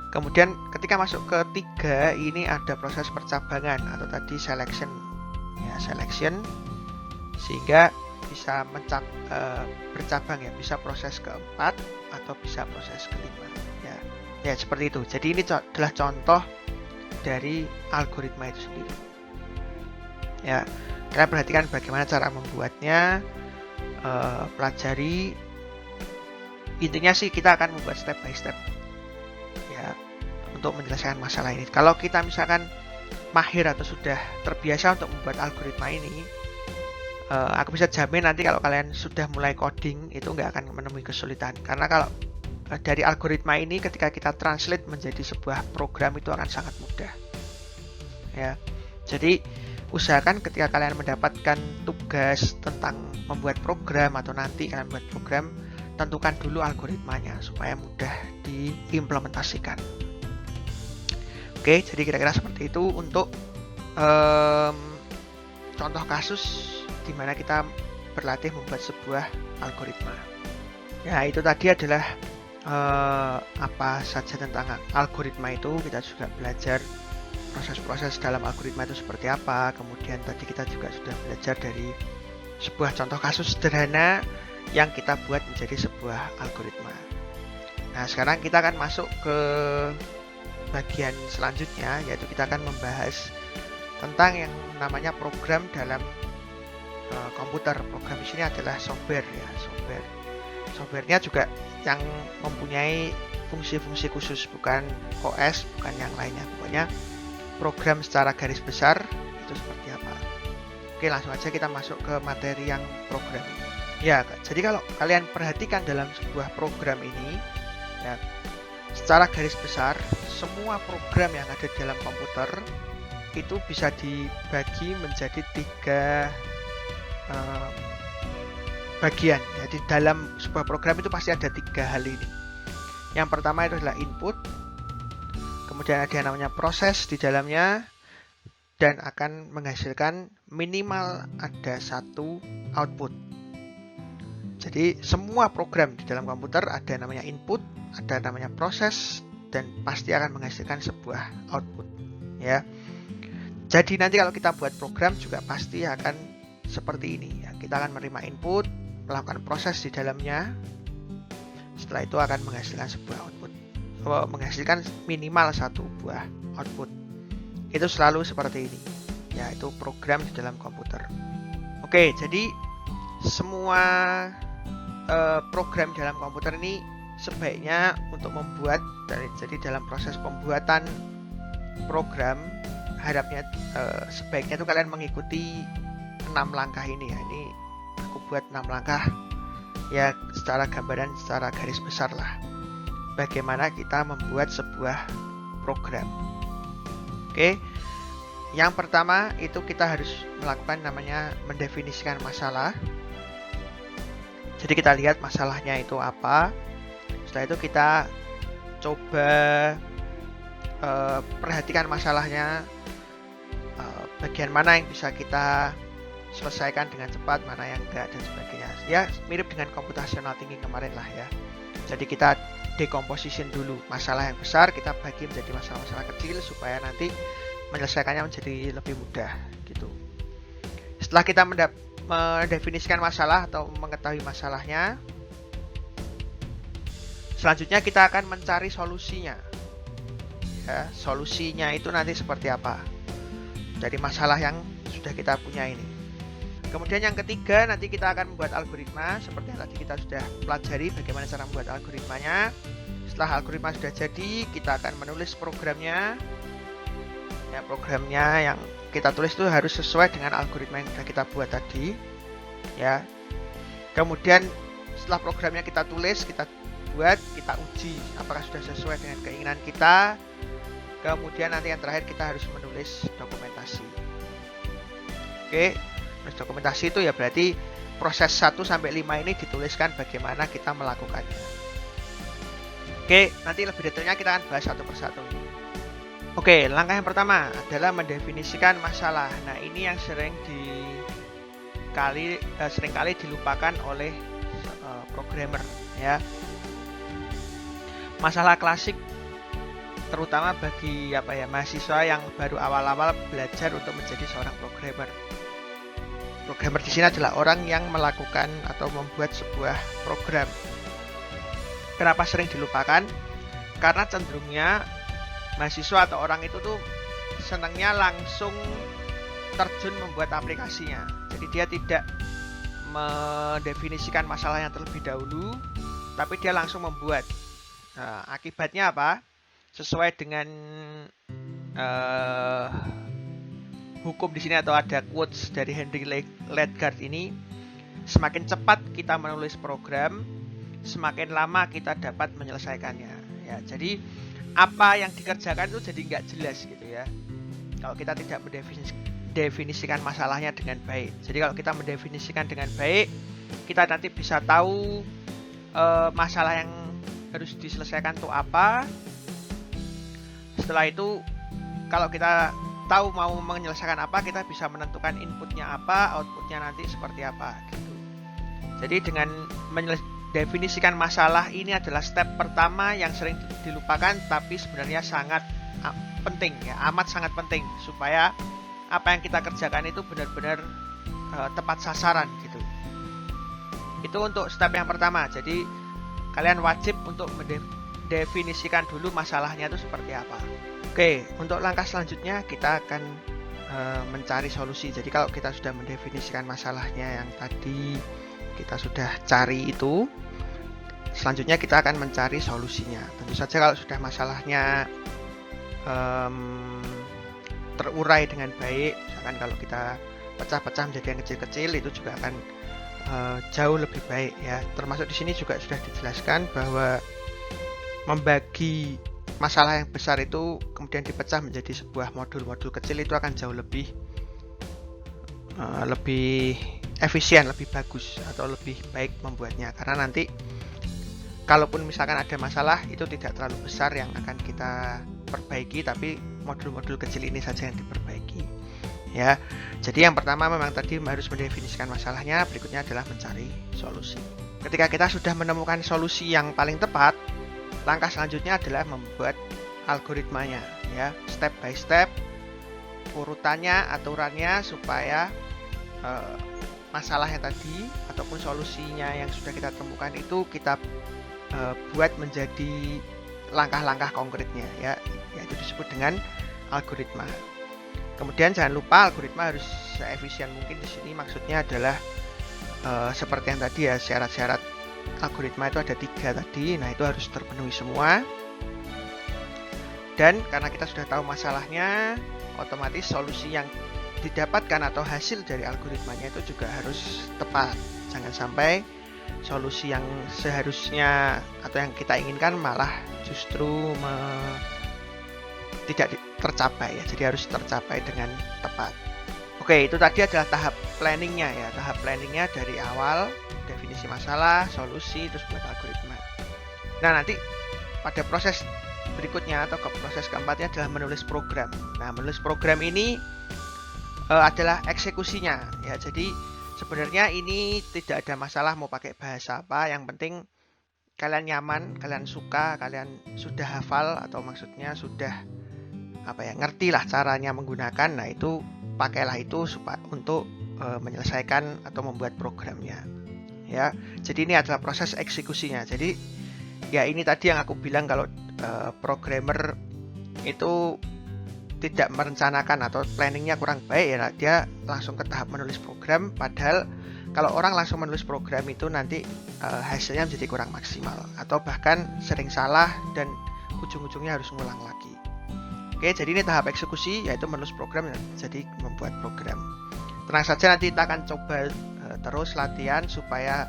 Kemudian ketika masuk ke 3 ini ada proses percabangan atau tadi selection. Ya, selection sehingga bisa bercabang ya, bisa proses keempat atau bisa proses kelima. Ya, seperti itu. Jadi ini adalah contoh dari algoritma itu sendiri. Ya, kalian perhatikan bagaimana cara membuatnya, pelajari. Intinya sih kita akan membuat step by step ya untuk menyelesaikan masalah ini. Kalau kita misalkan mahir atau sudah terbiasa untuk membuat algoritma ini, aku bisa jamin nanti kalau kalian sudah mulai coding itu nggak akan menemui kesulitan. Karena kalau dari algoritma ini ketika kita translate menjadi sebuah program itu akan sangat mudah. Ya, jadi usahakan ketika kalian mendapatkan tugas tentang membuat program atau nanti kalian membuat program, tentukan dulu algoritmanya supaya mudah diimplementasikan. Oke, jadi kira-kira seperti itu untuk contoh kasus di mana kita berlatih membuat sebuah algoritma. Ya, itu tadi adalah apa saja tentang algoritma itu. Kita juga belajar proses-proses dalam algoritma itu seperti apa. Kemudian tadi kita juga sudah belajar dari sebuah contoh kasus sederhana yang kita buat menjadi sebuah algoritma. Nah, sekarang kita akan masuk ke bagian selanjutnya, yaitu kita akan membahas tentang yang namanya program dalam komputer. Program di sini adalah software ya, software. Softwarenya juga yang mempunyai fungsi-fungsi khusus, bukan OS, bukan yang lainnya. Pokoknya program secara garis besar itu seperti apa. Oke, langsung aja kita masuk ke materi yang program. Ya, jadi kalau kalian perhatikan dalam sebuah program ini, ya, secara garis besar semua program yang ada di dalam komputer itu bisa dibagi menjadi 3 bagian. Jadi dalam sebuah program itu pasti ada 3 hal ini. Yang pertama itu adalah input, kemudian ada yang namanya proses di dalamnya, dan akan menghasilkan minimal ada 1 output. Jadi semua program di dalam komputer ada yang namanya input, ada yang namanya proses, dan pasti akan menghasilkan sebuah output. Ya. Jadi nanti kalau kita buat program juga pasti akan seperti ini. Ya. Kita akan menerima input, melakukan proses di dalamnya, setelah itu akan menghasilkan sebuah output. Menghasilkan minimal 1 buah output. Itu selalu seperti ini, yaitu program di dalam komputer. Oke, jadi semua program dalam komputer ini sebaiknya untuk membuat, jadi dalam proses pembuatan program, harapnya sebaiknya itu kalian mengikuti 6 langkah ini ya. Ini aku buat 6 langkah ya, secara gambaran, secara garis besar lah, bagaimana kita membuat sebuah program. Oke, yang pertama itu kita harus melakukan namanya mendefinisikan masalah. Jadi kita lihat masalahnya itu apa. Setelah itu kita coba perhatikan masalahnya, bagian mana yang bisa kita selesaikan dengan cepat, mana yang enggak, dan sebagainya. Ya, mirip dengan computational thinking kemarin lah ya. Jadi kita decomposition dulu masalah yang besar, kita bagi menjadi masalah-masalah kecil supaya nanti menyelesaikannya menjadi lebih mudah gitu. Setelah kita mendefinisikan masalah atau mengetahui masalahnya, selanjutnya kita akan mencari solusinya. Ya, solusinya itu nanti seperti apa dari masalah yang sudah kita punya ini. Kemudian yang ketiga, nanti kita akan membuat algoritma seperti yang tadi kita sudah pelajari bagaimana cara membuat algoritmanya. Setelah algoritma sudah jadi, kita akan menulis programnya. Ya, programnya yang kita tulis itu harus sesuai dengan algoritma yang sudah kita buat tadi. Ya. Kemudian setelah programnya kita tulis, kita buat, kita uji apakah sudah sesuai dengan keinginan kita. Kemudian nanti yang terakhir kita harus menulis dokumentasi. Oke. Menulis dokumentasi itu ya berarti proses 1-5 ini dituliskan bagaimana kita melakukannya. Oke, nanti lebih detailnya kita akan bahas satu persatu. Oke, langkah yang pertama adalah mendefinisikan masalah. Nah, ini yang seringkali dilupakan oleh programmer ya. Masalah klasik terutama bagi mahasiswa yang baru awal-awal belajar untuk menjadi seorang programmer. Programmer di sini adalah orang yang melakukan atau membuat sebuah program. Kenapa sering dilupakan? Karena cenderungnya mahasiswa atau orang itu tuh senangnya langsung terjun membuat aplikasinya. Jadi dia tidak mendefinisikan masalahnya terlebih dahulu, tapi dia langsung membuat. Nah, akibatnya apa? Sesuai dengan hukum di sini atau ada quotes dari Henry Ledgard ini, semakin cepat kita menulis program, semakin lama kita dapat menyelesaikannya. Ya, jadi apa yang dikerjakan itu jadi nggak jelas gitu ya. Kalau kita tidak mendefinisikan masalahnya dengan baik. Jadi kalau kita mendefinisikan dengan baik, kita nanti bisa tahu masalah yang harus diselesaikan itu apa. Setelah itu, kalau kita tahu mau menyelesaikan apa, kita bisa menentukan inputnya apa, outputnya nanti seperti apa gitu. Jadi dengan mendefinisikan masalah ini adalah step pertama yang sering dilupakan, tapi sebenarnya sangat penting ya, amat sangat penting supaya apa yang kita kerjakan itu benar-benar tepat sasaran gitu. Itu untuk step yang pertama. Jadi kalian wajib untuk mendefinisikan dulu masalahnya itu seperti apa. Oke, untuk langkah selanjutnya kita akan mencari solusi. Jadi kalau kita sudah mendefinisikan masalahnya yang tadi kita sudah cari itu, selanjutnya kita akan mencari solusinya. Tentu saja kalau sudah masalahnya terurai dengan baik, misalkan kalau kita pecah-pecah menjadi yang kecil-kecil, itu juga akan jauh lebih baik ya. Termasuk di sini juga sudah dijelaskan bahwa membagi masalah yang besar itu kemudian dipecah menjadi sebuah modul-modul kecil itu akan jauh lebih efisien, lebih bagus atau lebih baik membuatnya, karena nanti kalaupun misalkan ada masalah itu tidak terlalu besar yang akan kita perbaiki, tapi modul-modul kecil ini saja yang diperbaiki ya. Jadi yang pertama memang tadi harus mendefinisikan masalahnya, berikutnya adalah mencari solusi. Ketika kita sudah menemukan solusi yang paling tepat, langkah selanjutnya adalah membuat algoritmanya ya, step by step, urutannya, aturannya, supaya masalahnya tadi ataupun solusinya yang sudah kita temukan itu kita buat menjadi langkah-langkah konkretnya ya, yaitu disebut dengan algoritma. Kemudian jangan lupa algoritma harus seefisien mungkin. Di sini maksudnya adalah seperti yang tadi ya, syarat-syarat algoritma itu ada 3 tadi. Nah, itu harus terpenuhi semua. Dan karena kita sudah tahu masalahnya, otomatis solusi yang didapatkan atau hasil dari algoritmanya itu juga harus tepat. Jangan sampai solusi yang seharusnya atau yang kita inginkan malah justru tidak tercapai ya. Jadi harus tercapai dengan tepat. Oke, itu tadi adalah tahap planningnya ya. Tahap planningnya dari awal, definisi masalah, solusi, terus buat algoritma. Nah, nanti pada proses berikutnya atau ke proses keempatnya adalah menulis program. Nah, menulis program ini adalah eksekusinya ya. Jadi sebenarnya ini tidak ada masalah mau pakai bahasa apa, yang penting kalian nyaman, kalian suka, kalian sudah hafal atau maksudnya sudah ngerti lah caranya menggunakan. Nah, itu pakailah itu untuk menyelesaikan atau membuat programnya ya. Jadi ini adalah proses eksekusinya. Jadi ya ini tadi yang aku bilang, kalau programmer itu tidak merencanakan atau planningnya kurang baik ya, dia langsung ke tahap menulis program. Padahal kalau orang langsung menulis program itu nanti hasilnya menjadi kurang maksimal atau bahkan sering salah dan ujung-ujungnya harus ngulang lagi. Oke, jadi ini tahap eksekusi, yaitu menulis program, jadi membuat program. Tenang saja, nanti kita akan coba terus latihan supaya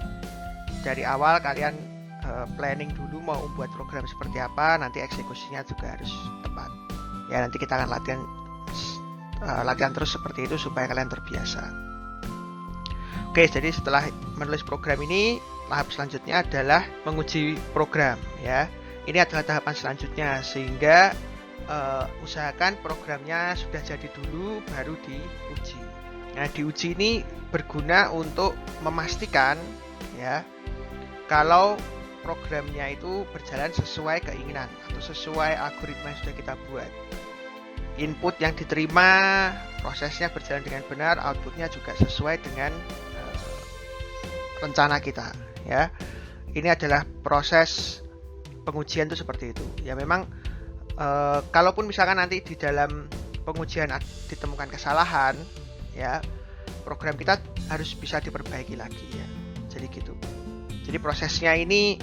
dari awal kalian planning dulu mau membuat program seperti apa, nanti eksekusinya juga harus tepat. Ya, nanti kita akan latihan terus seperti itu supaya kalian terbiasa. Oke, jadi setelah menulis program ini, tahap selanjutnya adalah menguji program ya. Ini adalah tahapan selanjutnya, sehingga usahakan programnya sudah jadi dulu baru diuji. Nah, diuji ini berguna untuk memastikan ya kalau programnya itu berjalan sesuai keinginan atau sesuai algoritma yang sudah kita buat. Input yang diterima, prosesnya berjalan dengan benar, outputnya juga sesuai dengan rencana kita ya. Ini adalah proses pengujian itu seperti itu. Ya, memang kalaupun misalkan nanti di dalam pengujian ditemukan kesalahan ya, program kita harus bisa diperbaiki lagi ya. Jadi gitu. Jadi prosesnya ini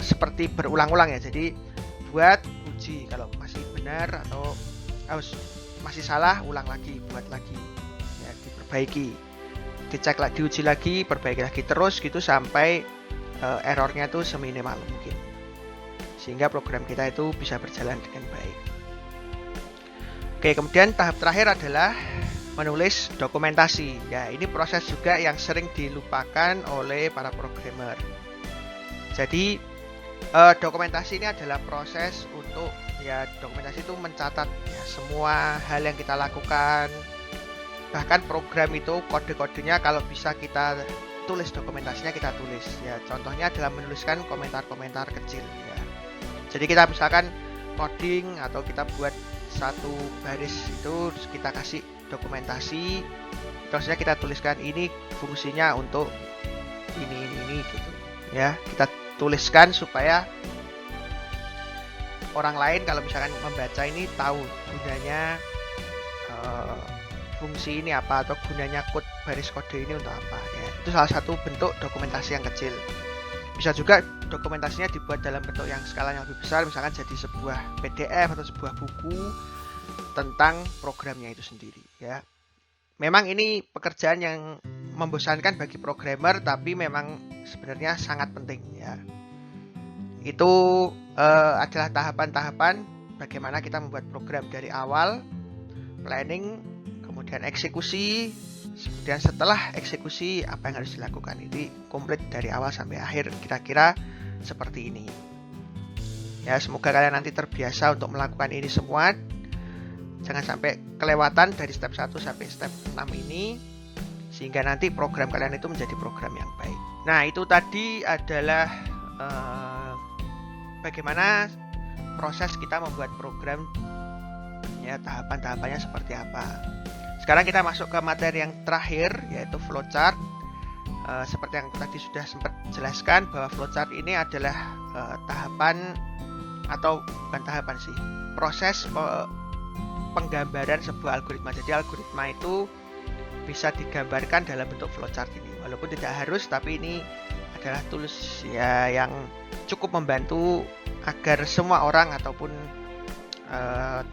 seperti berulang-ulang ya. Jadi buat uji, kalau masih benar atau masih salah, ulang lagi, buat lagi ya, diperbaiki, dicek lagi, diuji lagi, perbaiki lagi terus gitu sampai errornya tuh seminimal mungkin, sehingga program kita itu bisa berjalan dengan baik. Oke, kemudian tahap terakhir adalah menulis dokumentasi. Ya, ini proses juga yang sering dilupakan oleh para programmer. Jadi dokumentasi ini adalah proses untuk dokumentasi itu mencatat semua hal yang kita lakukan. Bahkan program itu kode-kodenya kalau bisa kita tulis, dokumentasinya kita tulis. Ya, contohnya adalah menuliskan komentar-komentar kecil. Ya. Jadi kita misalkan coding atau kita buat satu baris itu, terus kita kasih dokumentasi, terusnya kita tuliskan ini fungsinya untuk ini gitu. Ya, kita tuliskan supaya orang lain kalau misalkan membaca ini tahu gunanya fungsi ini apa, atau gunanya baris kode ini untuk apa. Ya, itu salah satu bentuk dokumentasi yang kecil. Bisa juga dokumentasinya dibuat dalam bentuk yang skalanya lebih besar, misalkan jadi sebuah PDF atau sebuah buku tentang programnya itu sendiri. Ya, memang ini pekerjaan yang membosankan bagi programmer, tapi memang sebenarnya sangat penting. Ya, itu adalah tahapan-tahapan bagaimana kita membuat program dari awal, planning, kemudian eksekusi. Kemudian setelah eksekusi apa yang harus dilakukan, ini komplit dari awal sampai akhir, kira-kira seperti ini. Ya, semoga kalian nanti terbiasa untuk melakukan ini semua. Jangan sampai kelewatan dari step 1 sampai step 6 ini, sehingga nanti program kalian itu menjadi program yang baik. Nah, itu tadi adalah bagaimana proses kita membuat program, ya, tahapan-tahapannya seperti apa. Sekarang kita masuk ke materi yang terakhir, yaitu flowchart. Seperti yang tadi sudah sempat jelaskan, bahwa flowchart ini adalah tahapan, atau bukan tahapan sih, proses penggambaran sebuah algoritma. Jadi algoritma itu bisa digambarkan dalam bentuk flowchart ini. Walaupun tidak harus, tapi ini adalah tools ya yang cukup membantu agar semua orang ataupun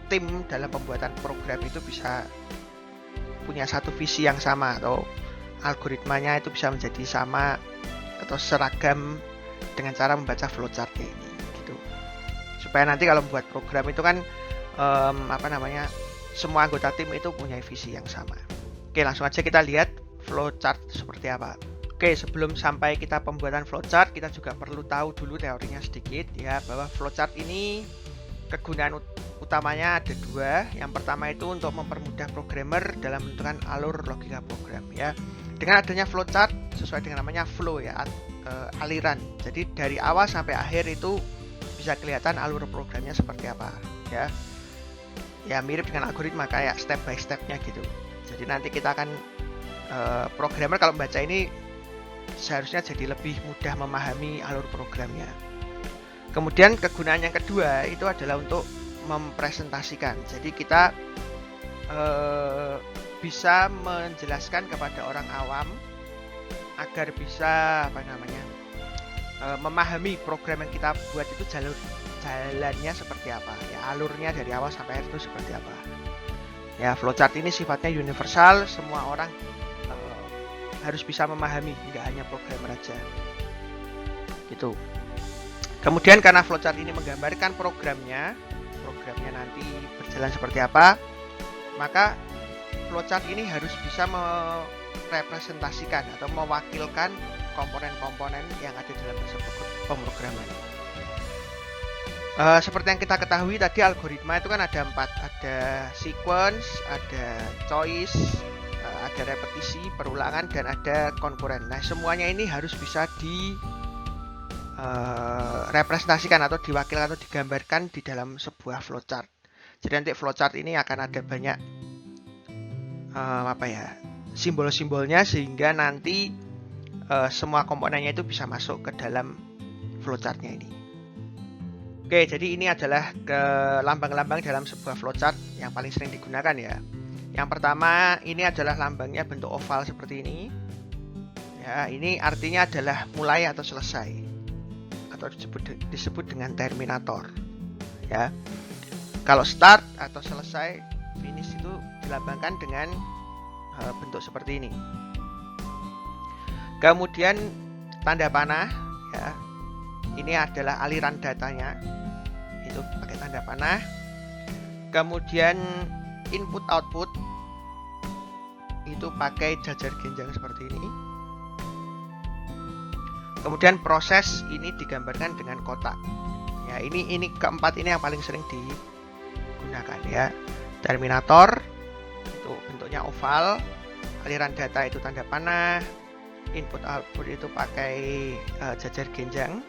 tim dalam pembuatan program itu bisa punya satu visi yang sama, atau algoritmanya itu bisa menjadi sama atau seragam dengan cara membaca flowchart ini gitu. Supaya nanti kalau membuat program itu kan semua anggota tim itu punya visi yang sama. Oke, langsung aja kita lihat flowchart seperti apa. Oke, sebelum sampai kita pembuatan flowchart, kita juga perlu tahu dulu teorinya sedikit, ya, bahwa flowchart ini kegunaan utamanya ada dua. Yang pertama itu untuk mempermudah programmer dalam menentukan alur logika program. Ya, dengan adanya flowchart, sesuai dengan namanya flow, ya, aliran. Jadi dari awal sampai akhir itu bisa kelihatan alur programnya seperti apa. Ya, mirip dengan algoritma, kayak step by stepnya gitu. Jadi nanti kita akan programmer kalau membaca ini seharusnya jadi lebih mudah memahami alur programnya. Kemudian kegunaan yang kedua itu adalah untuk mempresentasikan. Jadi kita bisa menjelaskan kepada orang awam agar bisa memahami program yang kita buat itu jalannya seperti apa, ya, alurnya dari awal sampai akhir itu seperti apa. Ya, flowchart ini sifatnya universal, semua orang harus bisa memahami, nggak hanya programmer aja. Gitu. Kemudian karena flowchart ini menggambarkan programnya nanti berjalan seperti apa, maka flowchart ini harus bisa merepresentasikan atau mewakilkan komponen-komponen yang ada dalam pemrograman. Seperti yang kita ketahui tadi, algoritma itu kan ada 4, ada sequence, ada choice, ada repetisi, perulangan, dan ada konkuren. Nah, semuanya ini harus bisa representasikan atau diwakilkan atau digambarkan di dalam sebuah flowchart. Jadi nanti flowchart ini akan ada banyak simbol-simbolnya, sehingga nanti semua komponennya itu bisa masuk ke dalam flowchartnya ini. Oke, jadi ini adalah lambang-lambang dalam sebuah flowchart yang paling sering digunakan, ya. Yang pertama ini adalah lambangnya bentuk oval seperti ini. Ya, ini artinya adalah mulai atau selesai, atau disebut dengan terminator. Ya, kalau start atau selesai, finish itu dilambangkan dengan bentuk seperti ini. Kemudian tanda panah, ya, ini adalah aliran datanya, itu pakai tanda panah. Kemudian input output itu pakai jajar genjang seperti ini. Kemudian proses ini digambarkan dengan kotak. Ya, ini keempat ini yang paling sering digunakan ya. Terminator itu bentuknya oval, aliran data itu tanda panah, input output itu pakai jajar genjang,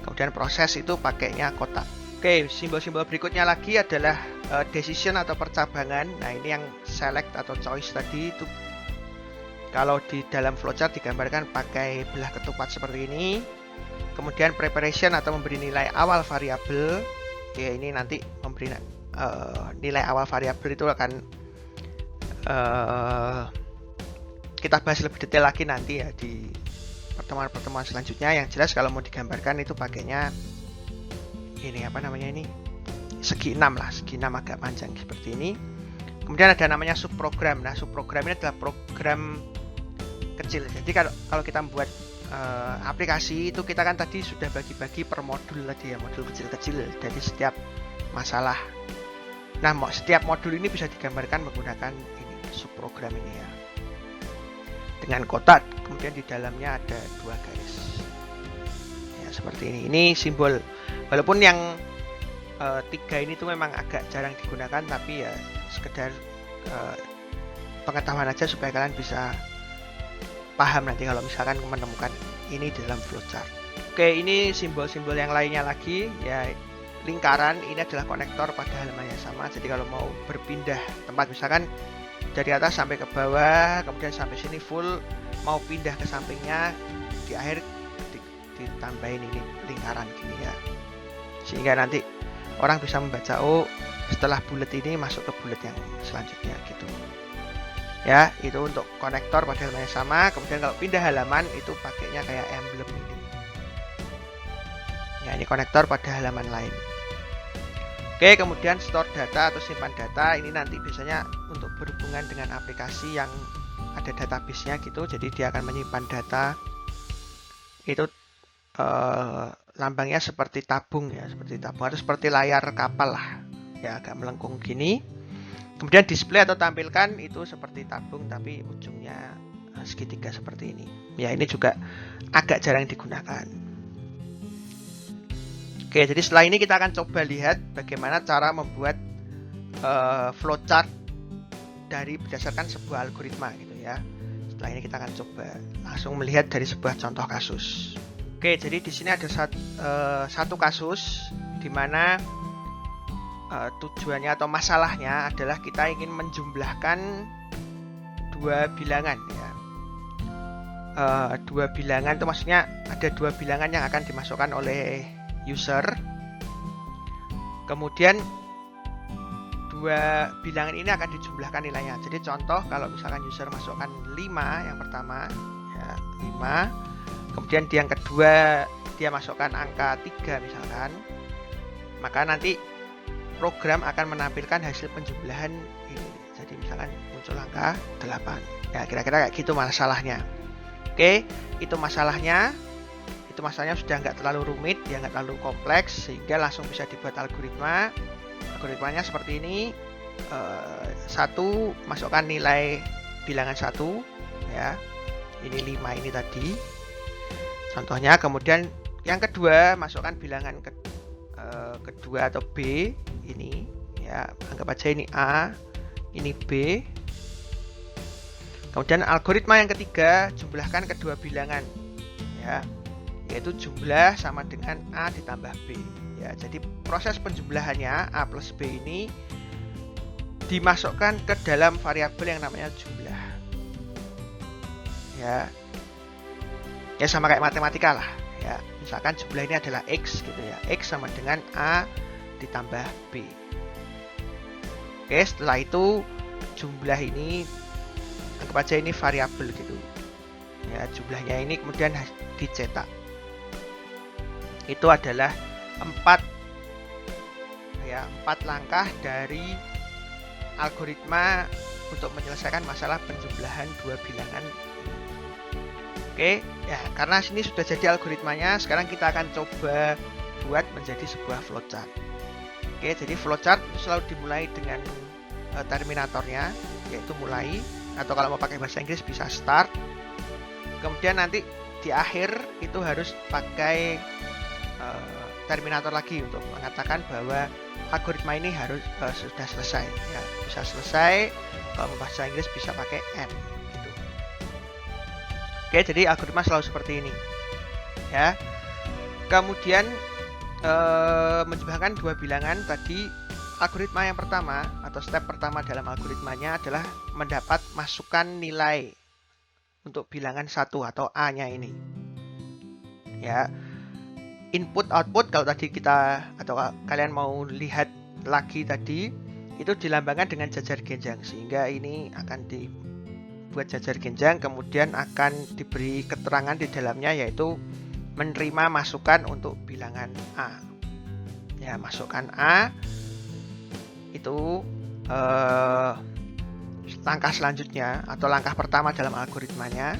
kemudian proses itu pakainya kotak. Oke, simbol-simbol berikutnya lagi adalah decision atau percabangan. Nah, ini yang select atau choice tadi itu kalau di dalam flowchart digambarkan pakai belah ketupat seperti ini. Kemudian preparation atau memberi nilai awal variabel. Ya, ini nanti memberi nilai awal variabel itu akan kita bahas lebih detail lagi nanti ya di pertemuan-pertemuan selanjutnya. Yang jelas kalau mau digambarkan itu pakainya ini apa namanya ini segi 6 lah, segi 6 agak panjang seperti ini. Kemudian ada namanya subprogram. Nah, subprogram ini adalah program kecil. Jadi kalau kita membuat aplikasi itu kita kan tadi sudah bagi-bagi per modul tadi ya, modul kecil-kecil dari setiap masalah. Nah, setiap modul ini bisa digambarkan menggunakan ini subprogram ini ya. Dengan kotak, kemudian di dalamnya ada 2 garis. Ya, seperti ini. Ini simbol. Walaupun yang 3 ini tuh memang agak jarang digunakan, tapi ya sekedar pengetahuan aja supaya kalian bisa paham nanti kalau misalkan menemukan ini dalam flowchart. Oke, ini simbol-simbol yang lainnya lagi ya. Lingkaran ini adalah konektor pada halaman yang sama. Jadi kalau mau berpindah tempat, misalkan dari atas sampai ke bawah, kemudian sampai sini full, mau pindah ke sampingnya, di akhir ditambahin ini lingkaran gini ya, sehingga nanti orang bisa membaca, oh setelah bulat ini masuk ke bulat yang selanjutnya gitu ya. Itu untuk konektor pada halaman yang sama. Kemudian kalau pindah halaman itu pakainya kayak emblem ini ya, ini konektor pada halaman lain. Oke, kemudian store data atau simpan data ini nanti biasanya untuk berhubungan dengan aplikasi yang ada database-nya gitu. Jadi dia akan menyimpan data itu lambangnya seperti tabung ya, seperti tabung atau seperti layar kapal lah ya, agak melengkung gini. Kemudian display atau tampilkan itu seperti tabung tapi ujungnya segitiga seperti ini ya. Ini juga agak jarang digunakan. Oke, jadi setelah ini kita akan coba lihat bagaimana cara membuat flowchart dari berdasarkan sebuah algoritma gitu ya. Setelah ini kita akan coba langsung melihat dari sebuah contoh kasus. Oke, jadi di sini ada satu kasus di mana tujuannya atau masalahnya adalah kita ingin menjumlahkan 2 bilangan ya. 2 bilangan itu maksudnya ada 2 bilangan yang akan dimasukkan oleh user. Kemudian 2 bilangan ini akan dijumlahkan nilainya. Jadi contoh kalau misalkan user masukkan 5 yang pertama ya, 5. Kemudian di yang kedua dia masukkan angka 3 misalkan, maka nanti program akan menampilkan hasil penjumlahan ini. Jadi misalkan muncul angka 8. Ya, kira-kira kayak gitu masalahnya. Oke, itu masalahnya. Itu masalahnya sudah nggak terlalu rumit, ya nggak terlalu kompleks, sehingga langsung bisa dibuat algoritma. Algoritmanya seperti ini. 1, masukkan nilai bilangan 1 ya. Ini 5 ini tadi contohnya. Kemudian yang kedua masukkan bilangan kedua atau B ini ya, anggap aja ini A, ini B. Kemudian algoritma yang ketiga, jumlahkan kedua bilangan ya, yaitu jumlah sama dengan A ditambah B ya. Jadi proses penjumlahannya A plus B ini dimasukkan ke dalam variabel yang namanya jumlah ya. Ya sama kayak matematika lah ya. Misalkan jumlah ini adalah X gitu ya, X sama dengan A ditambah B. Oke, setelah itu jumlah ini anggap aja ini variabel gitu ya, jumlahnya ini kemudian dicetak. Itu adalah 4 langkah dari algoritma untuk menyelesaikan masalah penjumlahan 2 bilangan. Oke, ya karena sini sudah jadi algoritmanya, sekarang kita akan coba buat menjadi sebuah flowchart. Oke, jadi flowchart selalu dimulai dengan terminatornya, yaitu mulai, atau kalau mau pakai bahasa Inggris bisa start. Kemudian nanti di akhir itu harus pakai terminator lagi untuk mengatakan bahwa algoritma ini harus sudah selesai, ya, bisa selesai. Kalau mau bahasa Inggris bisa pakai end gitu. Oke, jadi algoritma selalu seperti ini, ya. Kemudian menjumlahkan dua bilangan tadi. Algoritma yang pertama atau step pertama dalam algoritmanya adalah mendapat masukan nilai untuk bilangan 1 atau A-nya ini. Ya. Input output kalau tadi kita atau kalian mau lihat lagi tadi itu dilambangkan dengan jajar genjang, sehingga ini akan dibuat jajar genjang, kemudian akan diberi keterangan di dalamnya yaitu menerima masukan untuk bilangan A. Ya, masukan A itu langkah selanjutnya atau langkah pertama dalam algoritmanya.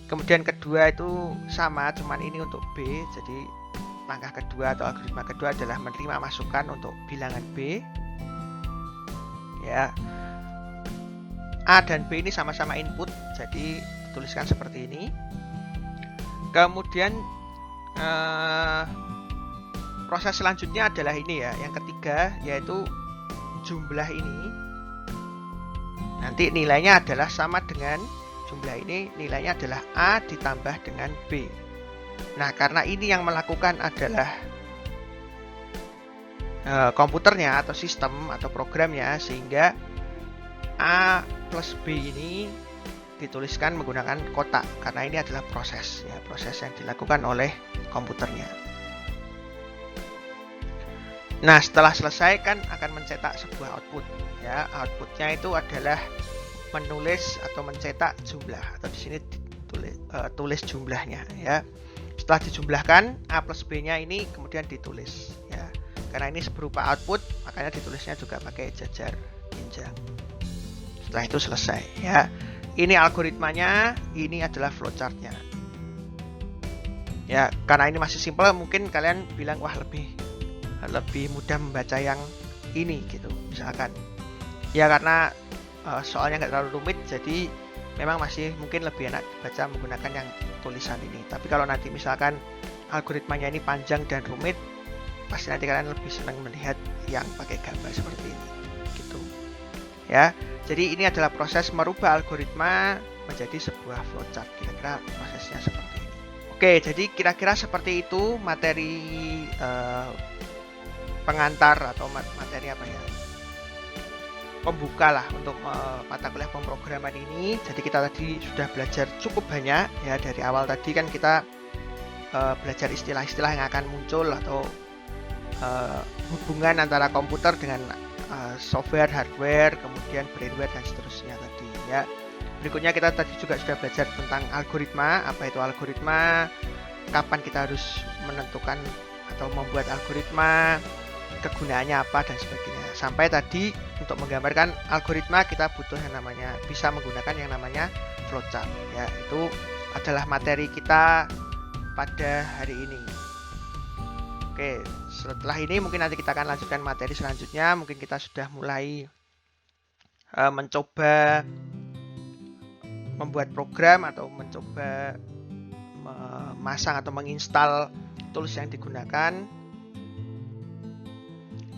Kemudian kedua itu sama, cuman ini untuk B. Jadi langkah kedua atau algoritma kedua adalah menerima masukan untuk bilangan B. Ya, A dan B ini sama-sama input, jadi dituliskan seperti ini. Kemudian proses selanjutnya adalah ini ya, yang ketiga, yaitu jumlah ini. Nanti nilainya adalah sama dengan jumlah ini, nilainya adalah A ditambah dengan B. Nah, karena ini yang melakukan adalah komputernya atau sistem atau programnya, sehingga A plus B ini dituliskan menggunakan kotak, karena ini adalah proses, ya, proses yang dilakukan oleh komputernya. Nah, setelah selesai kan akan mencetak sebuah output, ya. Outputnya itu adalah menulis atau mencetak jumlah, atau di sini tulis jumlahnya, ya. Setelah dijumlahkan A plus B-nya ini kemudian ditulis, ya. Karena ini berupa output, makanya ditulisnya juga pakai jajar genjang. Setelah itu selesai, ya. Ini algoritmanya, ini adalah flowchart-nya. Ya, karena ini masih simple, mungkin kalian bilang wah lebih mudah membaca yang ini gitu, misalkan. Ya, karena soalnya nggak terlalu rumit, jadi memang masih mungkin lebih enak baca menggunakan yang tulisan ini. Tapi kalau nanti misalkan algoritmanya ini panjang dan rumit, pasti nanti kalian lebih senang melihat yang pakai gambar seperti ini gitu. Ya, jadi ini adalah proses merubah algoritma menjadi sebuah flowchart. Kira-kira prosesnya seperti ini. Oke, jadi kira-kira seperti itu materi pengantar atau materi apa ya, pembuka lah untuk mata kuliah pemrograman ini. Jadi kita tadi sudah belajar cukup banyak ya. Dari awal tadi kan kita belajar istilah-istilah yang akan muncul atau hubungan antara komputer dengan software, hardware, kemudian brainware dan seterusnya tadi ya. Berikutnya kita tadi juga sudah belajar tentang algoritma, apa itu algoritma, kapan kita harus menentukan atau membuat algoritma, kegunaannya apa dan sebagainya. Sampai tadi untuk menggambarkan algoritma kita butuh yang namanya, bisa menggunakan yang namanya flowchart ya. Itu adalah materi kita pada hari ini. Oke, setelah ini mungkin nanti kita akan lanjutkan materi selanjutnya. Mungkin kita sudah mulai mencoba membuat program atau mencoba memasang atau menginstal tools yang digunakan.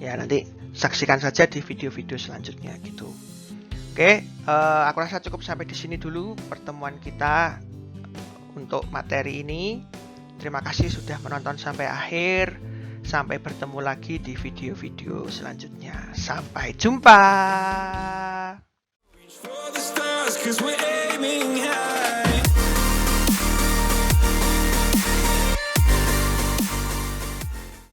Ya, nanti saksikan saja di video-video selanjutnya gitu. Oke, aku rasa cukup sampai di sini dulu pertemuan kita untuk materi ini. Terima kasih sudah menonton sampai akhir. Sampai bertemu lagi di video-video selanjutnya. Sampai jumpa.